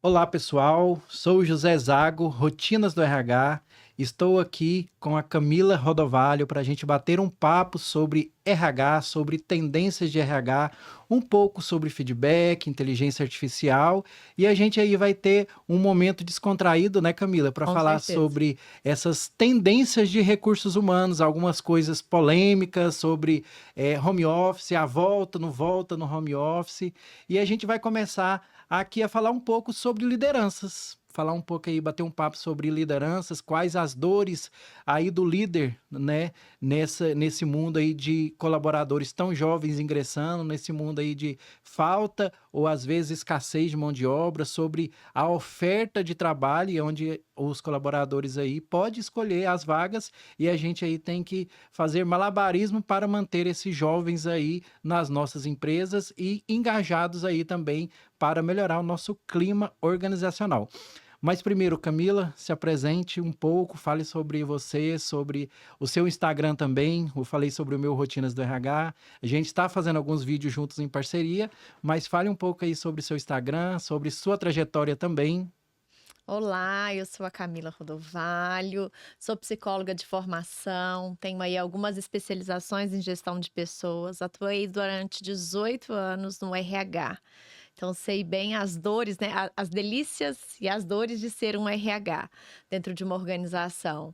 Olá, pessoal. Sou o José Zago, Rotinas do RH. Estou aqui com a Camila Rodovalho para a gente bater um papo sobre RH, sobre tendências de RH, um pouco sobre feedback, inteligência artificial. E a gente aí vai ter um momento descontraído, né, Camila, para Com falar certeza. sobre essas tendências de recursos humanos, algumas coisas polêmicas sobre home office, a volta, não volta no home office. E a gente vai começar aqui a falar um pouco sobre lideranças. Falar um pouco aí, bater um papo sobre lideranças, quais as dores aí do líder, né? Nesse mundo aí de colaboradores tão jovens ingressando, nesse mundo aí de falta ou às vezes escassez de mão de obra, sobre a oferta de trabalho, onde os colaboradores aí podem escolher as vagas e a gente aí tem que fazer malabarismo para manter esses jovens aí nas nossas empresas e engajados aí também para melhorar o nosso clima organizacional. Mas primeiro, Camila, se apresente um pouco, fale sobre você, sobre o seu Instagram também. Eu falei sobre o meu Rotinas do RH. A gente está fazendo alguns vídeos juntos em parceria, mas fale um pouco aí sobre o seu Instagram, sobre sua trajetória também. Olá, eu sou a Camila Rodovalho, sou psicóloga de formação, tenho aí algumas especializações em gestão de pessoas, atuei durante 18 anos no RH. Então sei bem as dores, né, as delícias e as dores de ser um RH dentro de uma organização.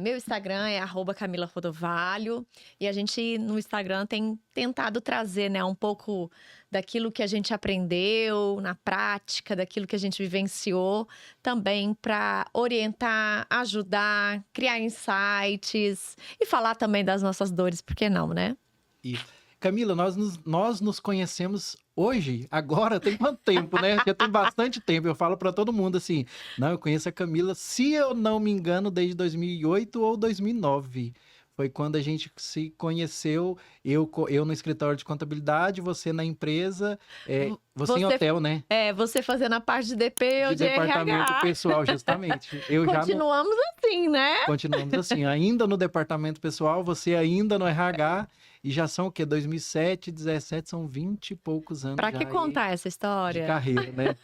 Meu Instagram é @Camila Rodovalho, e a gente no Instagram tem tentado trazer, né, um pouco daquilo que a gente aprendeu na prática, daquilo que a gente vivenciou, também para orientar, ajudar, criar insights e falar também das nossas dores, por que não, né? Isso. Camila, nós nos conhecemos hoje, agora, tem quanto tempo, né? Já tem bastante tempo. Eu falo para todo mundo assim, não, eu conheço a Camila, se eu não me engano, desde 2008 ou 2009. Foi quando a gente se conheceu, eu no escritório de contabilidade, você na empresa, Vo você em você hotel, né? você fazendo a parte de DP, eu De de departamento RH. pessoal, justamente. Eu já no, Continuamos assim, né? Continuamos assim, ainda no departamento pessoal, você ainda no RH, e já são o quê? 2007, 17, são 20 e poucos anos Pra que já aí contar essa de história? carreira, né?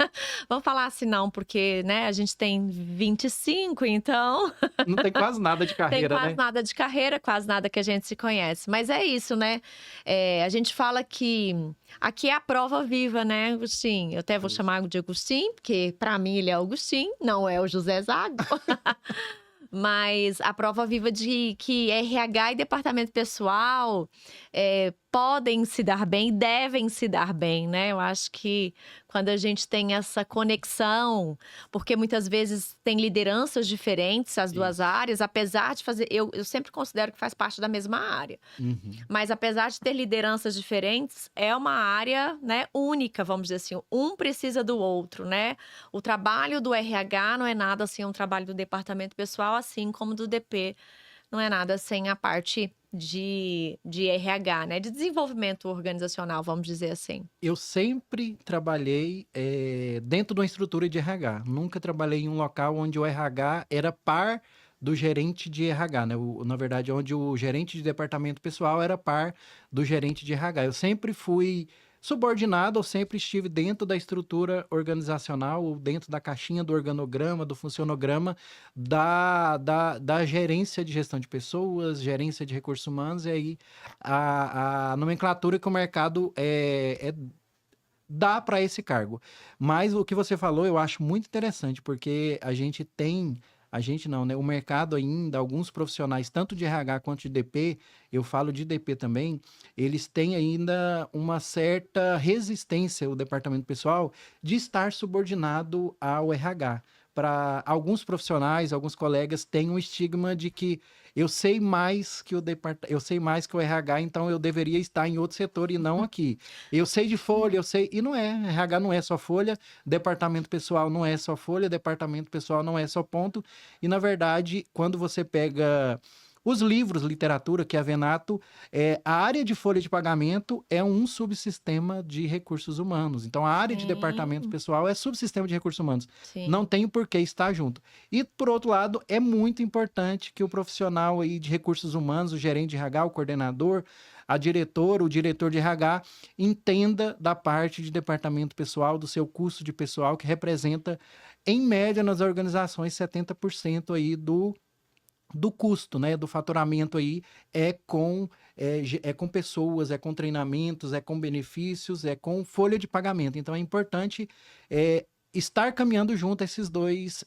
Vamos falar assim não, porque, né, a gente tem 25, então Não tem quase nada de tem carreira, quase né? nada de carreira, quase nada que a gente se conhece. Mas é isso, né, a gente fala que aqui é a prova viva, né, Agostinho? Eu até vou Justo. chamar de Agostinho, porque pra mim ele é Agostinho, não é o José Zago. Mas a prova viva de que RH e departamento pessoal, podem se dar bem, devem se dar bem, né. Eu acho que quando a gente tem essa conexão, porque muitas vezes tem lideranças diferentes, as 2 Isso. áreas, apesar de fazer eu sempre considero que faz parte da mesma área. Uhum. Mas apesar de ter lideranças diferentes, é uma área, né, única, vamos dizer assim, um precisa do outro, né. O trabalho do RH não é nada sem um trabalho do departamento pessoal, assim como do DP não é nada sem a parte de RH, né, de desenvolvimento organizacional, vamos dizer assim. Eu sempre trabalhei dentro de uma estrutura de RH. Nunca trabalhei em um local onde o RH era par do gerente de RH, né? Na verdade, onde o gerente de departamento pessoal era par do gerente de RH. Eu sempre fui subordinado, eu sempre estive dentro da estrutura organizacional, ou dentro da caixinha do organograma, do funcionograma, da gerência de gestão de pessoas, gerência de recursos humanos, e aí a nomenclatura que o mercado dá para esse cargo. Mas o que você falou eu acho muito interessante, porque a gente não, né? O mercado ainda, alguns profissionais, tanto de RH quanto de DP, eu falo de DP também, eles têm ainda uma certa resistência, o departamento pessoal, de estar subordinado ao RH. Para alguns profissionais, alguns colegas têm um estigma de que eu sei mais que eu sei mais que o RH, então eu deveria estar em outro setor e não aqui. Eu sei de folha, eu sei. E não é. RH não é só folha, departamento pessoal não é só folha, departamento pessoal não é só ponto. E, na verdade, quando você pega Os livros, literatura, que a Venato, a área de folha de pagamento é um subsistema de recursos humanos. Então, a área de departamento Sim, pessoal é subsistema de recursos humanos. Não sim. tem por que estar junto. E, por outro lado, é muito importante que o profissional aí de recursos humanos, o gerente de RH, o coordenador, a diretora, o diretor de RH, entenda da parte de departamento pessoal, do seu custo de pessoal, que representa, em média, nas organizações, 70% aí do custo, né, do faturamento aí é com pessoas, é com treinamentos, é com benefícios, é com folha de pagamento. Então é importante estar caminhando junto esses dois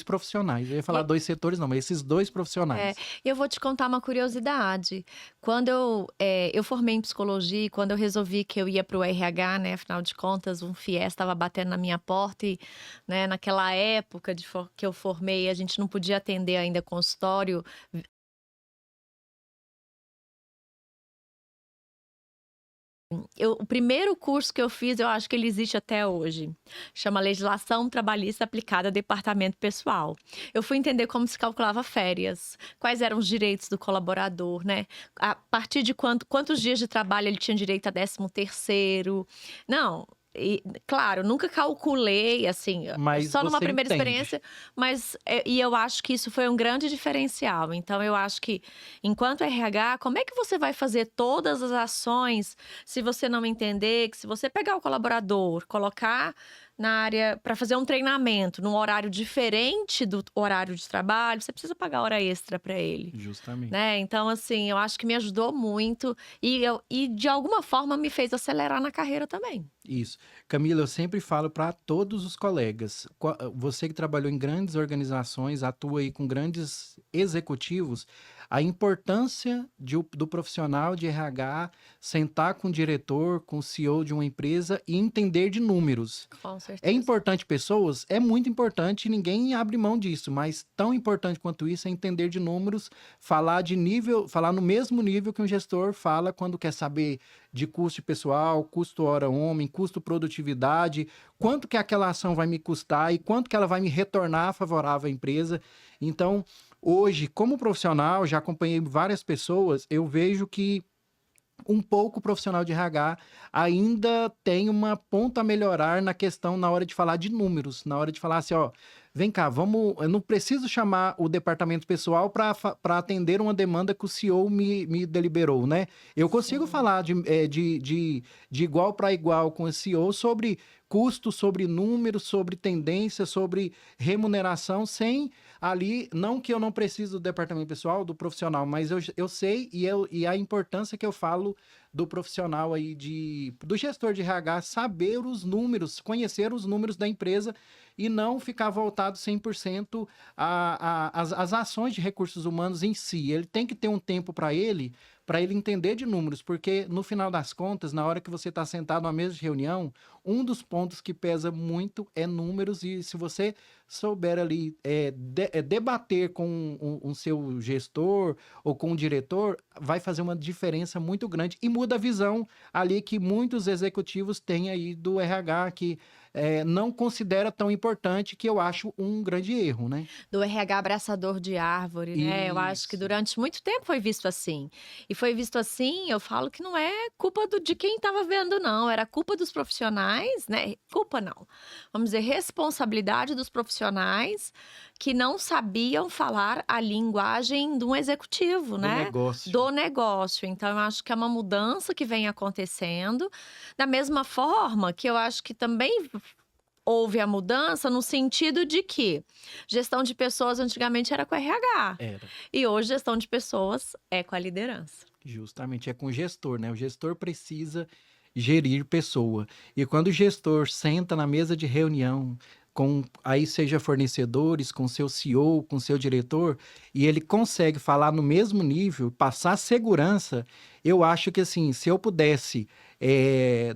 profissionais. Eu ia falar E, dois setores, não, mas esses dois é, profissionais. eu vou te contar uma curiosidade. Quando eu formei em psicologia, e quando eu resolvi que eu ia para o RH, né? Afinal de contas, um FIES estava batendo na minha porta e, né, naquela época que eu formei, a gente não podia atender ainda consultório. O primeiro curso que eu fiz, eu acho que ele existe até hoje. Chama Legislação Trabalhista Aplicada a Departamento Pessoal. Eu fui entender como se calculava férias, quais eram os direitos do colaborador, né? A partir de quantos dias de trabalho ele tinha direito a 13º. Não, e, claro, nunca calculei, assim, Mas só numa você primeira entende. experiência, mas e eu acho que isso foi um grande diferencial. Então, eu acho que, enquanto RH, como é que você vai fazer todas as ações se você não entender que se você pegar o colaborador, colocar na área para fazer um treinamento num horário diferente do horário de trabalho, você precisa pagar hora extra para ele, Justamente. né? Então, assim, eu acho que me ajudou muito e de alguma forma me fez acelerar na carreira também. Isso. Camila, eu sempre falo para todos os colegas, você que trabalhou em grandes organizações, atua aí com grandes executivos, a importância do profissional de RH sentar com o diretor, com o CEO de uma empresa e entender de números. Com É certeza. importante pessoas? É muito importante, ninguém abre mão disso, mas tão importante quanto isso é entender de números, falar de nível, falar no mesmo nível que um gestor fala quando quer saber de custo pessoal, custo hora homem, custo produtividade, quanto que aquela ação vai me custar e quanto que ela vai me retornar favorável à empresa. Então, hoje, como profissional, já acompanhei várias pessoas, eu vejo que um pouco o profissional de RH ainda tem uma ponta a melhorar na questão na hora de falar de números, na hora de falar assim, ó, vem cá, vamos, eu não preciso chamar o departamento pessoal para atender uma demanda que o CEO me deliberou, né? Eu consigo Sim. falar de igual para igual com o CEO sobre custo, sobre números, sobre tendência, sobre remuneração, sem ali, não que eu não preciso do departamento pessoal, do profissional, mas eu sei e a importância que eu falo do profissional aí do gestor de RH saber os números, conhecer os números da empresa e não ficar voltado 100% às ações de recursos humanos em si. Ele tem que ter um tempo para ele entender de números, porque no final das contas, na hora que você está sentado numa mesa de reunião, um dos pontos que pesa muito é números, e se você souber ali debater com um seu gestor ou com um diretor, vai fazer uma diferença muito grande e muda a visão ali que muitos executivos têm aí do RH, que não considera tão importante, que eu acho um grande erro, né? Do RH abraçador de árvore, né? Eu acho que Isso. durante muito tempo foi visto assim. E foi visto assim, eu falo que não é culpa de quem estava vendo, não. Era culpa dos profissionais, né? Culpa não. Vamos dizer, responsabilidade dos profissionais que não sabiam falar a linguagem de um executivo, Do né? negócio. Do negócio. Então, eu acho que é uma mudança que vem acontecendo. Da mesma forma que eu acho que também houve a mudança no sentido de que gestão de pessoas antigamente era com RH Era. e hoje gestão de pessoas é com a liderança. Justamente, é com o gestor, né? O gestor precisa gerir pessoa. E quando o gestor senta na mesa de reunião, com aí seja fornecedores, com seu CEO, com seu diretor, e ele consegue falar no mesmo nível, passar segurança, eu acho que assim, se eu pudesse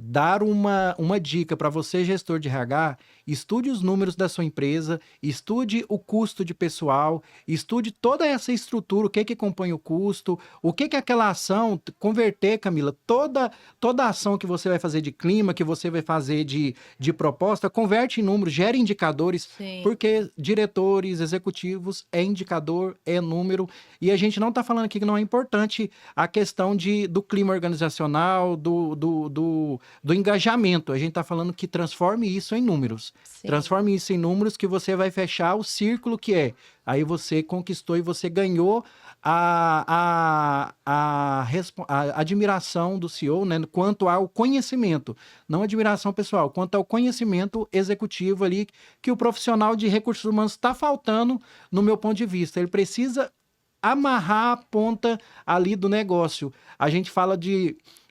dar uma dica para você, gestor de RH, estude os números da sua empresa, estude o custo de pessoal, estude toda essa estrutura, o que que compõe o custo, o que que aquela ação, converter, Camila, toda a ação que você vai fazer de clima, que você vai fazer de proposta, converte em números, gera indicadores, Sim. porque diretores, executivos, é indicador, é número, e a gente não está falando aqui que não é importante a questão do clima organizacional, do engajamento. A gente está falando que transforme isso em números. Sim. Transforme isso em números que você vai fechar o círculo que é. Aí você conquistou e você ganhou a admiração do CEO, né, quanto ao conhecimento. Não admiração pessoal, quanto ao conhecimento executivo ali que o profissional de recursos humanos está faltando, no meu ponto de vista. Ele precisa amarrar a ponta ali do negócio. A gente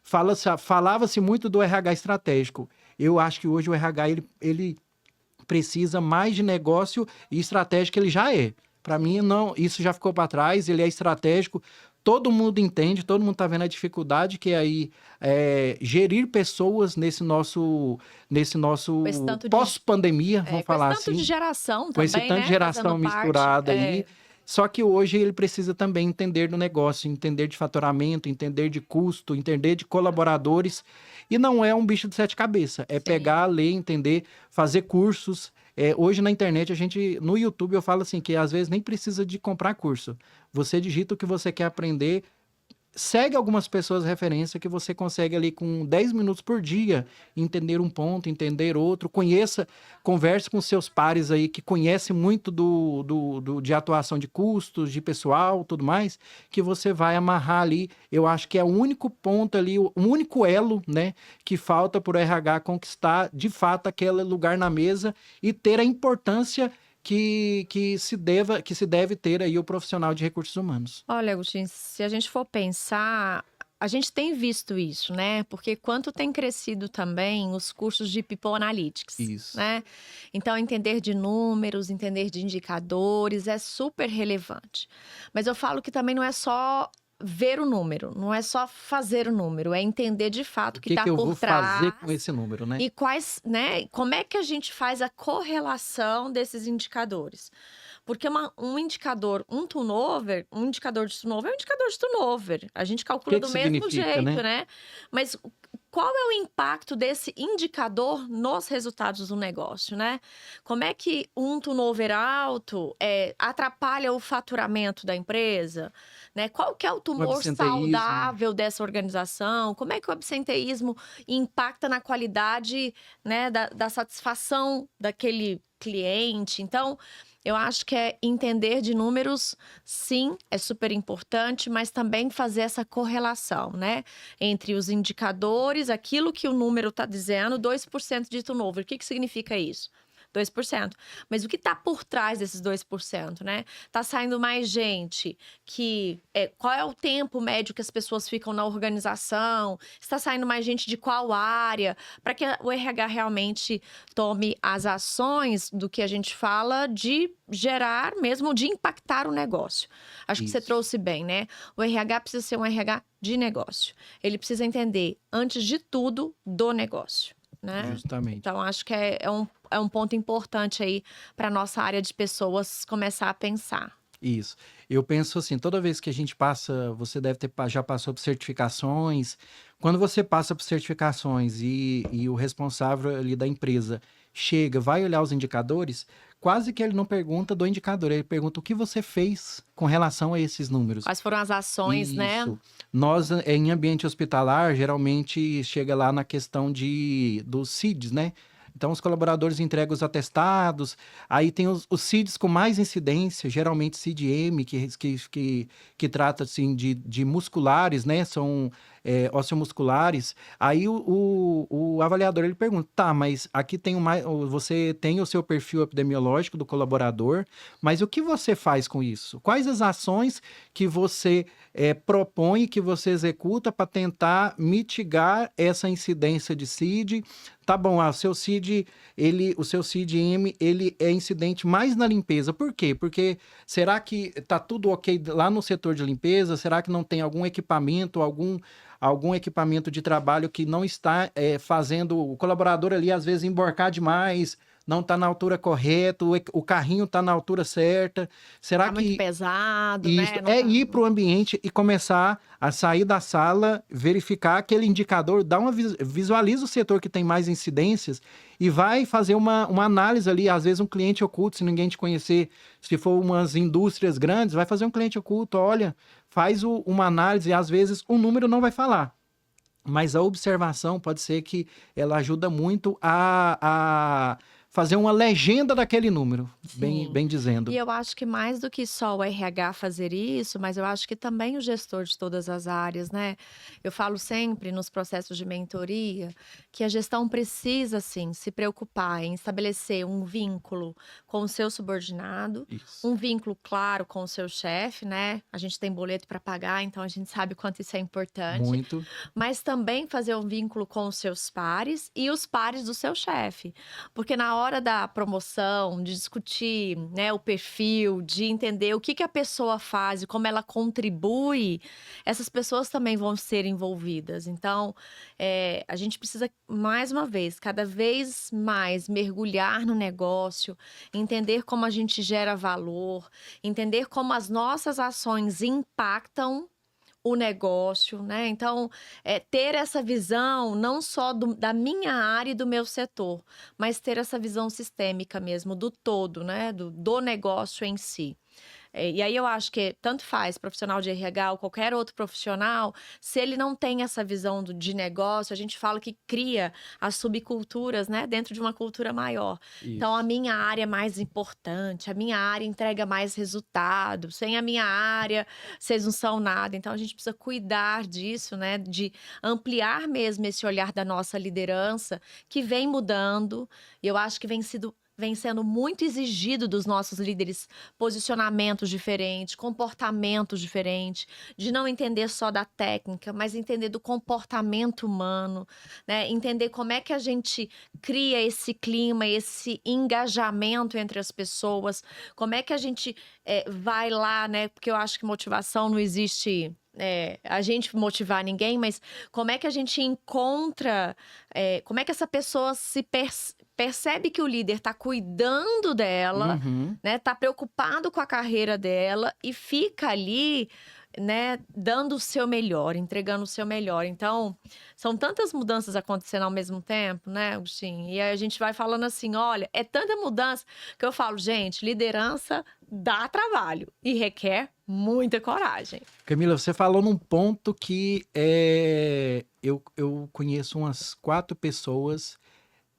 falava-se muito do RH estratégico. Eu acho que hoje o RH ele precisa mais de negócio e estratégico ele já é. Para mim, não, isso já ficou para trás, ele é estratégico. Todo mundo entende, todo mundo está vendo a dificuldade que é aí gerir pessoas nesse nosso pós-pandemia, vamos falar com esse tanto assim. de geração Com também, esse tanto né? de geração Fazendo misturada parte, aí. Só que hoje ele precisa também entender do negócio, entender de faturamento, entender de custo, entender de colaboradores. E não é um bicho de sete cabeças. É Sim. pegar, ler, entender, fazer cursos. Hoje na internet, no YouTube eu falo assim, que às vezes nem precisa de comprar curso. Você digita o que você quer aprender, segue algumas pessoas de referência que você consegue ali com 10 minutos por dia entender um ponto, entender outro, converse com seus pares aí que conhecem muito de atuação de custos, de pessoal, tudo mais, que você vai amarrar ali. Eu acho que é o único ponto ali, o único elo, né, que falta para o RH conquistar de fato aquele lugar na mesa e ter a importância que se deve ter aí o profissional de recursos humanos. Olha, Agostinho, se a gente for pensar, a gente tem visto isso, né? Porque quanto tem crescido também os cursos de People Analytics, Isso. né? Então, entender de números, entender de indicadores é super relevante. Mas eu falo que também não é só ver o número, não é só fazer o número, é entender de fato o que está eu por vou trás. fazer com esse número, né? E quais, né? Como é que a gente faz a correlação desses indicadores? Porque um indicador, um indicador de turnover é um indicador de turnover. A gente calcula Que do mesmo significa, jeito, né? né? Mas qual é o impacto desse indicador nos resultados do negócio, né? Como é que um turnover alto atrapalha o faturamento da empresa? Né? Qual que é o tumor absenteísmo. saudável dessa organização? Como é que o absenteísmo impacta na qualidade, né, da satisfação daquele cliente? Então, eu acho que entender de números, sim, é super importante, mas também fazer essa correlação, né? Entre os indicadores, aquilo que o número está dizendo, 2% de turnover. O que significa isso? 2%. Mas o que está por trás desses 2%, né? Tá saindo mais gente qual é o tempo médio que as pessoas ficam na organização? Está saindo mais gente de qual área? Para que o RH realmente tome as ações do que a gente fala de gerar mesmo, de impactar o negócio. Acho que você trouxe bem, né? O RH precisa ser um RH de negócio. Ele precisa entender, antes de tudo, do negócio. Né? Justamente. Então, acho que é um ponto importante aí para nossa área de pessoas começar a pensar. Isso. Eu penso assim, toda vez que a gente passa, você já passou por certificações. Quando você passa por certificações e o responsável ali da empresa vai olhar os indicadores, quase que ele não pergunta do indicador, ele pergunta o que você fez com relação a esses números. Quais foram as ações, né? Isso. Nós, em ambiente hospitalar, geralmente chega lá na questão dos CIDs, né? Então, os colaboradores entregam os atestados, aí tem os CIDs com mais incidência, geralmente CID-M, que trata assim, de musculares, né? São osteomusculares. Aí o avaliador ele pergunta, tá, mas aqui você tem o seu perfil epidemiológico do colaborador, mas o que você faz com isso? Quais as ações que você propõe, que você executa para tentar mitigar essa incidência de CID? Tá bom, o seu CID-M, ele é incidente mais na limpeza. Por quê? Porque será que tá tudo ok lá no setor de limpeza? Será que não tem algum equipamento, algum equipamento de trabalho que não está fazendo o colaborador ali, às vezes, emborcar demais, não está na altura correta, o carrinho está na altura certa. Será Tá muito que pesado, isso né? Não é tá... ir para o ambiente e começar a sair da sala, verificar aquele indicador, visualiza o setor que tem mais incidências e vai fazer uma análise ali. Às vezes um cliente oculto, se ninguém te conhecer, se for umas indústrias grandes, vai fazer um cliente oculto, olha, faz uma análise e às vezes o número não vai falar. Mas a observação pode ser que ela ajuda muito a fazer uma legenda daquele número, bem, Sim. bem E dizendo. eu acho que mais do que só o RH fazer isso, mas eu acho que também o gestor de todas as áreas, né? Eu falo sempre nos processos de mentoria que a gestão precisa, sim, se preocupar em estabelecer um vínculo com o seu subordinado, Isso. um vínculo claro com o seu chefe, né? A gente tem boleto para pagar, então a gente sabe o quanto isso é importante. Muito. Mas também fazer um vínculo com os seus pares e os pares do seu chefe. Porque na hora da promoção, de discutir, né, o perfil, de entender o que que a pessoa faz e como ela contribui, essas pessoas também vão ser envolvidas. Então, a gente precisa, mais uma vez, cada vez mais mergulhar no negócio, entender como a gente gera valor, entender como as nossas ações impactam o negócio, né? Então, ter essa visão não só da minha área e do meu setor, mas ter essa visão sistêmica mesmo, do todo, né? Do negócio em si. E aí eu acho que tanto faz profissional de RH ou qualquer outro profissional, se ele não tem essa visão de negócio, a gente fala que cria as subculturas, né, dentro de uma cultura maior. Então, a Isso. minha área é mais importante, a minha área entrega mais resultado, sem a minha área, vocês não são nada. Então, a gente precisa cuidar disso, né, de ampliar mesmo esse olhar da nossa liderança, que vem mudando, e eu acho que vem sendo muito exigido dos nossos líderes posicionamentos diferentes, comportamentos diferentes, de não entender só da técnica, mas entender do comportamento humano, né? Entender como é que a gente cria esse clima, esse engajamento entre as pessoas, como é que a gente vai lá, né? Porque eu acho que motivação não existe. A gente motivar ninguém, mas como é que a gente encontra, como é que essa pessoa se percebe que o líder está cuidando dela, Uhum. né? Tá preocupado com a carreira dela e fica ali, né, dando o seu melhor, entregando o seu melhor. Então, são tantas mudanças acontecendo ao mesmo tempo, né, Agostinho? E aí a gente vai falando assim, olha, é tanta mudança que eu falo, gente, liderança dá trabalho e requer muita coragem. Camila, você falou num ponto que eu conheço umas 4 pessoas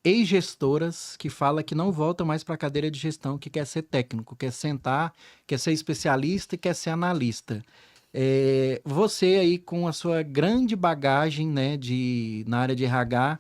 ex-gestoras que falam que não voltam mais para a cadeira de gestão, que quer ser técnico, quer sentar, quer ser especialista e quer ser analista. Você aí com a sua grande bagagem, né, na área de RH,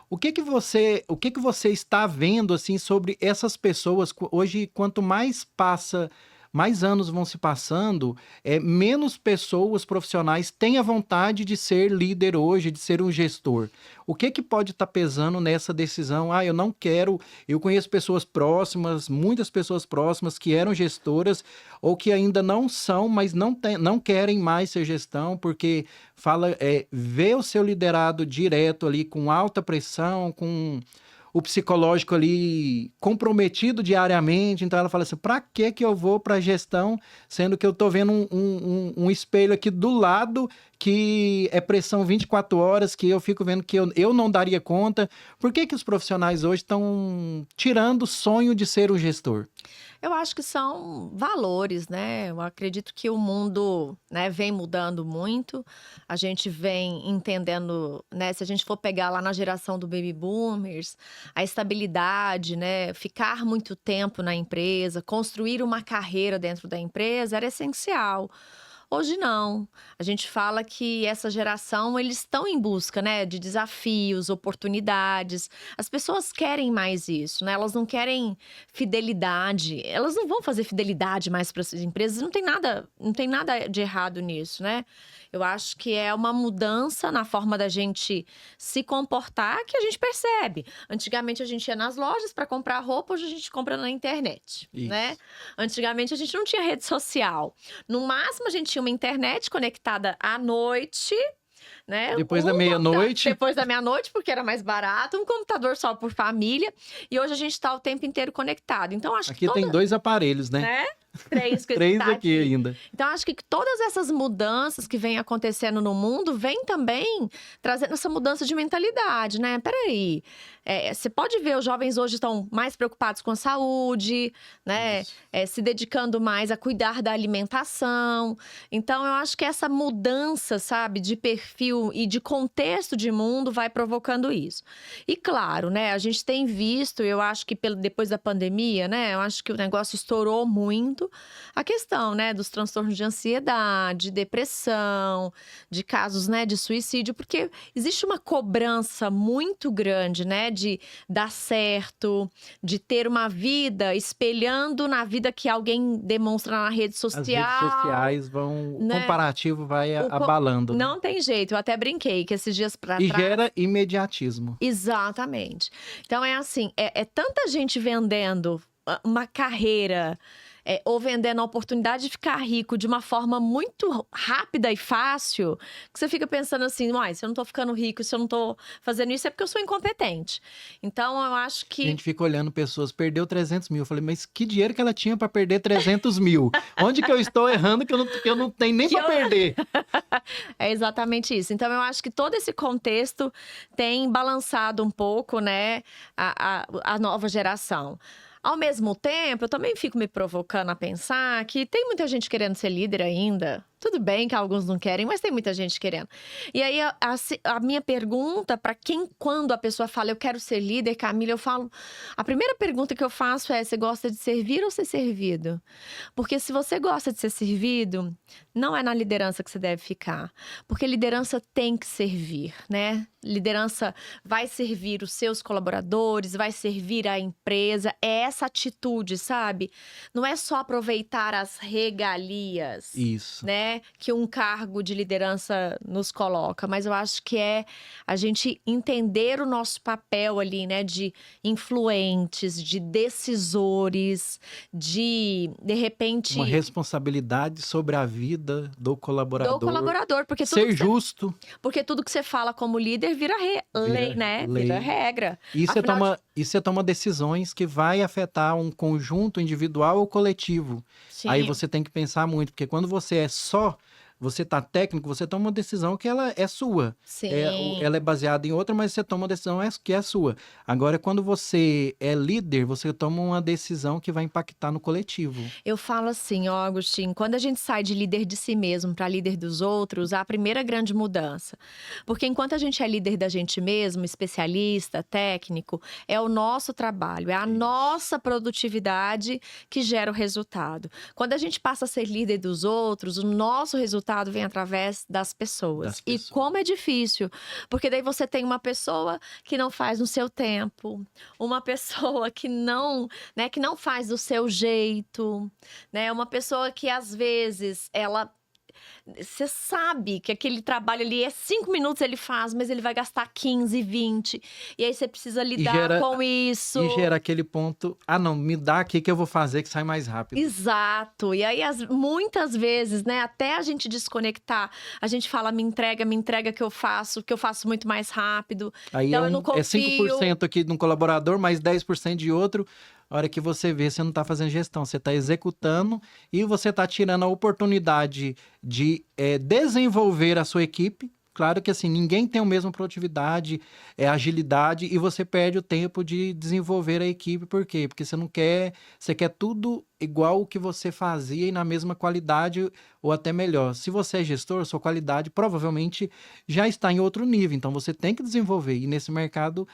o que que você está vendo assim sobre essas pessoas hoje? Quanto mais passa, mais anos vão se passando, menos pessoas profissionais têm a vontade de ser líder hoje, de ser um gestor. O que que pode estar pesando nessa decisão? Eu não quero. Eu conheço pessoas próximas, muitas pessoas próximas que eram gestoras ou que ainda não são, mas não querem mais ser gestão porque vê o seu liderado direto ali com alta pressão, com o psicológico ali comprometido diariamente. Então ela fala assim, para que eu vou para a gestão, sendo que eu estou vendo um espelho aqui do lado que é pressão 24 horas, que eu fico vendo que eu não daria conta. Por que os profissionais hoje estão tirando o sonho de ser o gestor? Eu acho que são valores, né? Eu acredito que o mundo, né, vem mudando muito. A gente vem entendendo, né? Se a gente for pegar lá na geração do Baby Boomers, a estabilidade, né? Ficar muito tempo na empresa, construir uma carreira dentro da empresa era essencial. Hoje não. A gente fala que essa geração, eles estão em busca, né, de desafios, oportunidades. As pessoas querem mais isso, né? Elas não querem fidelidade. Elas não vão fazer fidelidade mais para as empresas. Não tem nada de errado nisso, né? Eu acho que é uma mudança na forma da gente se comportar que a gente percebe. Antigamente a gente ia nas lojas para comprar roupa, hoje a gente compra na internet, né? Isso. Antigamente a gente não tinha rede social. No máximo, a gente tinha uma internet conectada à noite, né? Depois da Um meia-noite. Depois da meia-noite, porque era mais barato, um computador só por família, e hoje a gente está o tempo inteiro conectado. Então, acho que Aqui tem 2 aparelhos, né? né? 3 que 3 tá aqui ainda. Então, acho que todas essas mudanças que vêm acontecendo no mundo vêm também trazendo essa mudança de mentalidade, né? Peraí, você pode ver, os jovens hoje estão mais preocupados com a saúde, né? Isso. Se dedicando mais a cuidar da alimentação. Então, eu acho que essa mudança, sabe, de perfil e de contexto de mundo vai provocando isso. E claro, né, a gente tem visto, eu acho que depois da pandemia, né, eu acho que o negócio estourou muito, a questão, né, dos transtornos de ansiedade, depressão, de casos, né, de suicídio, porque existe uma cobrança muito grande, né, de dar certo, de ter uma vida espelhando na vida que alguém demonstra na rede As redes social. sociais vão. O Né? comparativo vai abalando. Né? Não tem jeito, eu até brinquei que esses dias pra E trás. gera imediatismo. Exatamente. Então é assim, é tanta gente vendendo uma carreira, ou vendendo a oportunidade de ficar rico de uma forma muito rápida e fácil, que você fica pensando assim, uai, se eu não tô ficando rico, se eu não tô fazendo isso, é porque eu sou incompetente. Então eu acho A que gente fica olhando pessoas, perdeu 300 mil. Eu falei, mas que dinheiro que ela tinha para perder 300 mil? Onde que eu estou errando que eu não tenho nem para perder? é exatamente isso. Então, eu acho que todo esse contexto tem balançado um pouco, né, a nova geração. Ao mesmo tempo, eu também fico me provocando a pensar que tem muita gente querendo ser líder ainda. Tudo bem que alguns não querem, mas tem muita gente querendo. E aí, a minha pergunta para quando a pessoa fala, eu quero ser líder, Camila, eu falo... A primeira pergunta que eu faço é, você gosta de servir ou ser servido? Porque se você gosta de ser servido, não é na liderança que você deve ficar. Porque liderança tem que servir, né? Liderança vai servir os seus colaboradores, vai servir a empresa. É essa atitude, sabe? Não é só aproveitar as regalias. Isso. Né, que um cargo de liderança nos coloca, mas eu acho que é a gente entender o nosso papel ali, né, de influentes, de decisores, de repente... Uma responsabilidade sobre a vida do colaborador. Do colaborador, porque ser justo. Porque tudo que você fala como líder vira lei, né? Vira regra. E você toma decisões que vai afetar um conjunto individual ou coletivo. Sim. Aí você tem que pensar muito, porque quando você você tá técnico, você toma uma decisão que ela é sua. Sim. Ela é baseada em outra, mas você toma uma decisão que é sua. Agora, quando você é líder, você toma uma decisão que vai impactar no coletivo. Eu falo assim, ó, Agostinho, quando a gente sai de líder de si mesmo para líder dos outros, a primeira grande mudança. Porque enquanto a gente é líder da gente mesmo, especialista, técnico, é o nosso trabalho, é a nossa produtividade que gera o resultado. Quando a gente passa a ser líder dos outros, o nosso resultado vem através das pessoas. E como é difícil, porque daí você tem uma pessoa que não faz no seu tempo, uma pessoa que não faz do seu jeito, né? Uma pessoa que às vezes você sabe que aquele trabalho ali é 5 minutos ele faz, mas ele vai gastar 15, 20. E aí você precisa lidar com isso. E gera aquele ponto, não, me dá aqui que eu vou fazer que sai mais rápido. Exato. E aí, muitas vezes, né, até a gente desconectar, a gente fala, me entrega que eu faço muito mais rápido. Aí então, eu não confio. É 5% aqui de um colaborador, mais 10% de outro. A hora que você vê, você não está fazendo gestão, você está executando e você está tirando a oportunidade de desenvolver a sua equipe. Claro que assim, ninguém tem a mesma produtividade, agilidade, e você perde o tempo de desenvolver a equipe. Por quê? Porque você quer tudo igual o que você fazia e na mesma qualidade ou até melhor. Se você é gestor, sua qualidade provavelmente já está em outro nível, então você tem que desenvolver. E nesse mercado,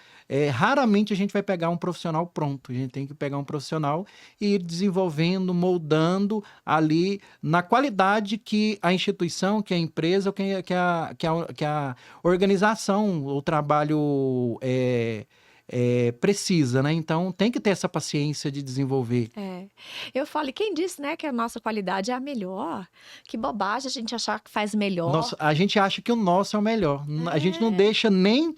raramente a gente vai pegar um profissional pronto, a gente tem que pegar um profissional e ir desenvolvendo, moldando ali na qualidade que a instituição, que a empresa, que a organização, o trabalho precisa, né? Então tem que ter essa paciência de desenvolver. Eu falo, e quem disse, né, que a nossa qualidade é a melhor? Que bobagem a gente achar que faz melhor. A gente acha que o nosso é o melhor. A gente não deixa nem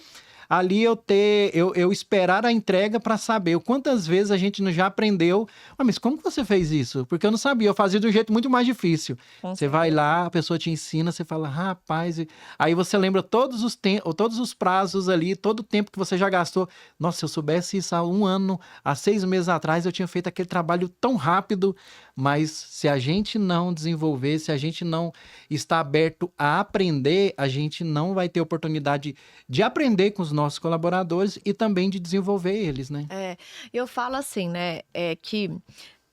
ali eu esperar a entrega para saber. Quantas vezes a gente não já aprendeu, mas como que você fez isso? Porque eu não sabia, eu fazia de um jeito muito mais difícil. Com Você vai certeza. lá, a pessoa te ensina, você fala, rapaz, aí você lembra todos os prazos ali, todo o tempo que você já gastou. Nossa, se eu soubesse isso há um ano, há 6 meses atrás, eu tinha feito aquele trabalho tão rápido. Mas se a gente não desenvolver, se a gente não está aberto a aprender, a gente não vai ter oportunidade de aprender com os nossos colaboradores e também de desenvolver eles, né? É, eu falo assim, né, que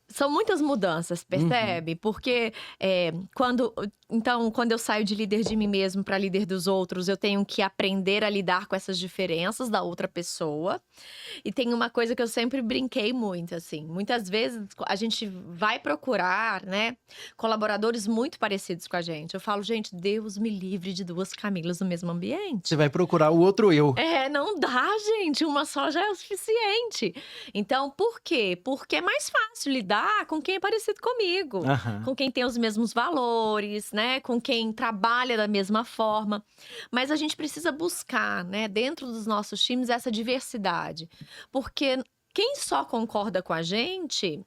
são muitas mudanças, Uhum. percebe? Porque quando eu saio de líder de mim mesmo para líder dos outros, eu tenho que aprender a lidar com essas diferenças da outra pessoa. E tem uma coisa que eu sempre brinquei muito, assim. Muitas vezes a gente vai procurar, né, colaboradores muito parecidos com a gente. Eu falo, gente, Deus me livre de duas Camilas no mesmo Você ambiente. vai procurar o outro eu. Não dá, gente, uma só já é o suficiente. Então, por quê? Porque é mais fácil lidar com quem é parecido comigo, Aham. com quem tem os mesmos valores, né, com quem trabalha da mesma forma. Mas a gente precisa buscar, né, dentro dos nossos times essa diversidade, porque quem só concorda com a gente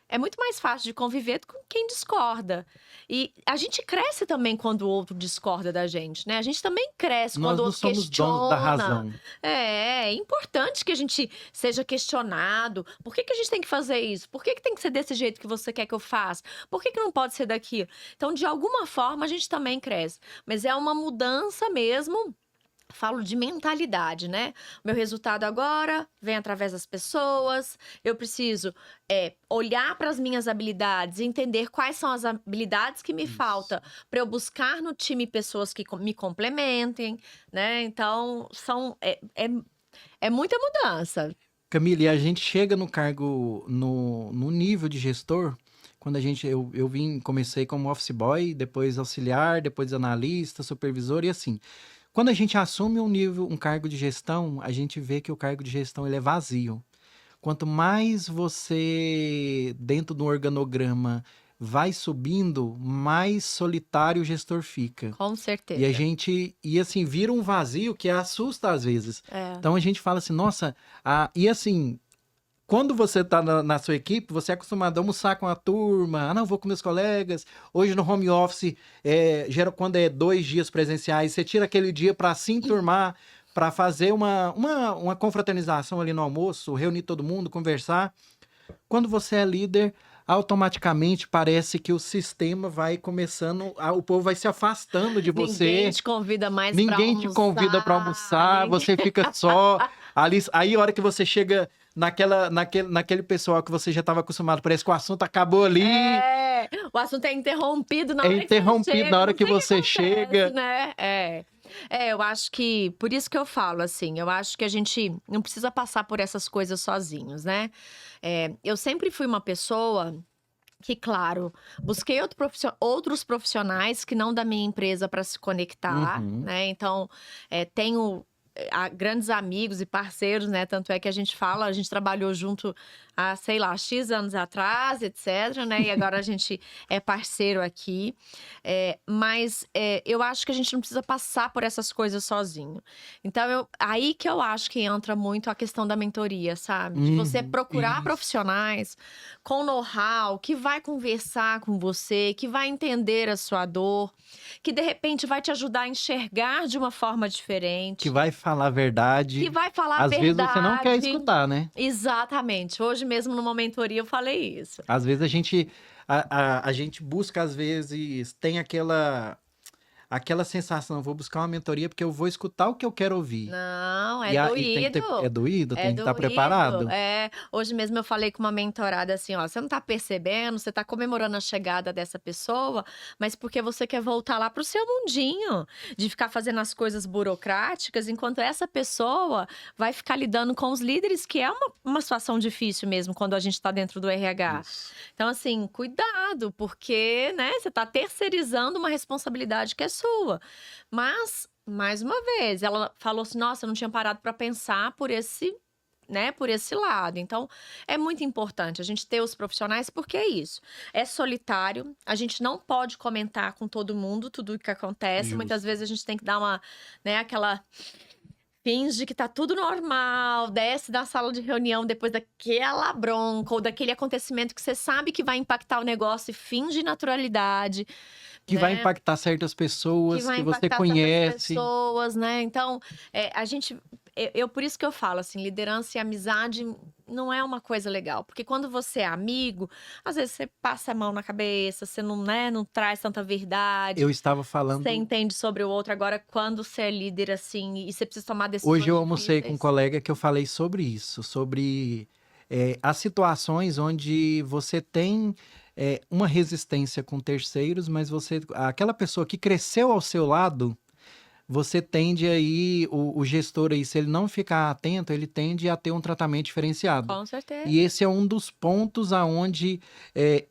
é muito mais fácil de conviver com quem discorda. E a gente cresce também quando o outro discorda da gente, né? A gente também cresce quando Nós o não outro somos donos da questiona. razão. É importante que a gente seja questionado. Por que que a gente tem que fazer isso? Por que que tem que ser desse jeito que você quer que eu faça? Por que que não pode ser daquilo? Então, de alguma forma, a gente também cresce. Mas é uma mudança mesmo. Falo de mentalidade, né? Meu resultado agora vem através das pessoas. Eu preciso olhar para as minhas habilidades, entender quais são as habilidades que me Isso. falta para eu buscar no time pessoas que me complementem, né? Então é muita mudança. Camille, a gente chega no cargo, no nível de gestor, quando comecei como office boy, depois auxiliar, depois analista, supervisor e assim. Quando a gente assume um cargo de gestão, a gente vê que o cargo de gestão ele é vazio. Quanto mais você, dentro do organograma, vai subindo, mais solitário o gestor fica. Com certeza. E assim, vira um vazio que assusta às vezes. É. Então a gente fala assim, nossa, e assim, quando você está na sua equipe, você é acostumado a almoçar com a turma, não, vou com meus colegas. Hoje no home office, quando é 2 dias presenciais, você tira aquele dia para se enturmar, para fazer uma confraternização ali no almoço, reunir todo mundo, conversar. Quando você é líder, automaticamente parece que o sistema vai começando, o povo vai se afastando de Ninguém você. te convida mais para Ninguém te convida para almoçar, almoçar, ninguém. você fica só ali. Aí, a hora que você chega naquele pessoal que você já estava acostumado, parece que o assunto acabou ali, O assunto é interrompido na é hora que você interrompido na chega, hora não que sei o que você acontece, chega. né? Eu acho que, por isso que eu falo assim, eu acho que a gente não precisa passar por essas coisas sozinhos, né? Eu sempre fui uma pessoa que, claro, busquei outros profissionais que não da minha empresa para se conectar, Uhum. né? Então, tenho grandes amigos e parceiros, né? Tanto é que a gente trabalhou junto há, sei lá, X anos atrás, etc, né? E agora a gente é parceiro aqui. Mas eu acho que a gente não precisa passar por essas coisas sozinho. Então, aí que eu acho que entra muito a questão da mentoria, sabe? De você procurar Isso. profissionais com know-how, que vai conversar com você, que vai entender a sua dor, que de repente vai te ajudar a enxergar de uma forma Que diferente, vai falar a que verdade. vai falar a Às vezes você não quer verdade. escutar, né? Exatamente. Hoje mesmo numa mentoria eu falei isso. Às vezes a gente busca, às vezes, tem aquela sensação, vou buscar uma mentoria porque eu vou escutar o que eu quero ouvir. Não, é E tem que ter, é doído. doído, É tem que estar doído. preparado. Hoje mesmo eu falei com uma mentorada assim, ó, você não tá percebendo, você tá comemorando a chegada dessa pessoa, mas porque você quer voltar lá pro seu mundinho, de ficar fazendo as coisas burocráticas, enquanto essa pessoa vai ficar lidando com os líderes, que é uma situação difícil mesmo quando a gente tá dentro do RH. Isso. Então, assim, cuidado, porque, né, você tá terceirizando uma responsabilidade que é sua. Mas, mais uma vez, ela falou assim: nossa, eu não tinha parado para pensar por esse, né, por esse lado. Então, é muito importante a gente ter os profissionais, porque é isso. É solitário, a gente não pode comentar com todo mundo tudo o que acontece. Muitas Justo. vezes a gente tem que dar uma, né, aquela finge que tá tudo normal, desce da sala de reunião depois daquela bronca ou daquele acontecimento que você sabe que vai impactar o negócio e finge naturalidade, Que vai né? impactar certas Que pessoas vai que você impactar certas conhece. pessoas, né? Então, a gente, por isso que eu falo assim, liderança e amizade não é uma coisa legal, porque quando você é amigo, às vezes você passa a mão na cabeça, você não, né, não traz tanta verdade. Eu estava Você falando. entende sobre o outro. Agora, quando você é líder, assim, e você precisa tomar Hoje decisões eu almocei com um difíceis. colega que eu falei sobre isso, sobre as situações onde você tem uma resistência com terceiros, mas aquela pessoa que cresceu ao seu lado, você tende aí, o gestor aí, se ele não ficar atento, ele tende a ter um tratamento diferenciado. Com certeza. E esse é um dos pontos aonde